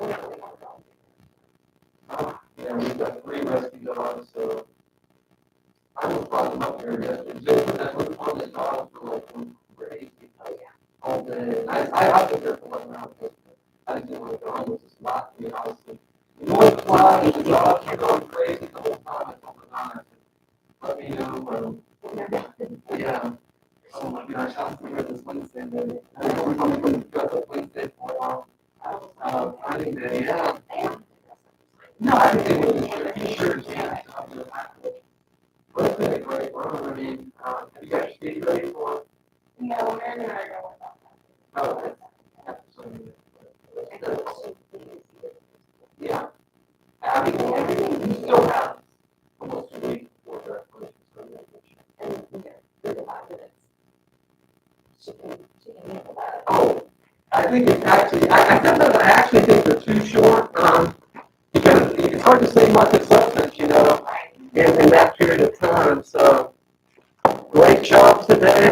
Yeah, we've got 3 rescue dogs, so I almost brought them up here yesterday. Just with that little one, the dogs were like crazy all day. I've been there for 1 hour. I didn't want to go on with this lot, to be honest. The noise fly, the dogs are going crazy the whole time. I told them not. Let me know. Yeah. Oh my gosh, I'll see where this Wednesday day. I know we're going to go to Wednesday for a while. Friday day, yeah. No, I think they would be sure to Well, it's been a great run. I mean, have you got your speed ready for? No, Mary and I are going with that. Yeah. I mean, everything, you still have almost a week for graduation. And there's a lot of minutes. She can handle that. Oh, I think it's actually, I actually think they're too short, because it's hard to say much of substance, in that period of time. So, great job today.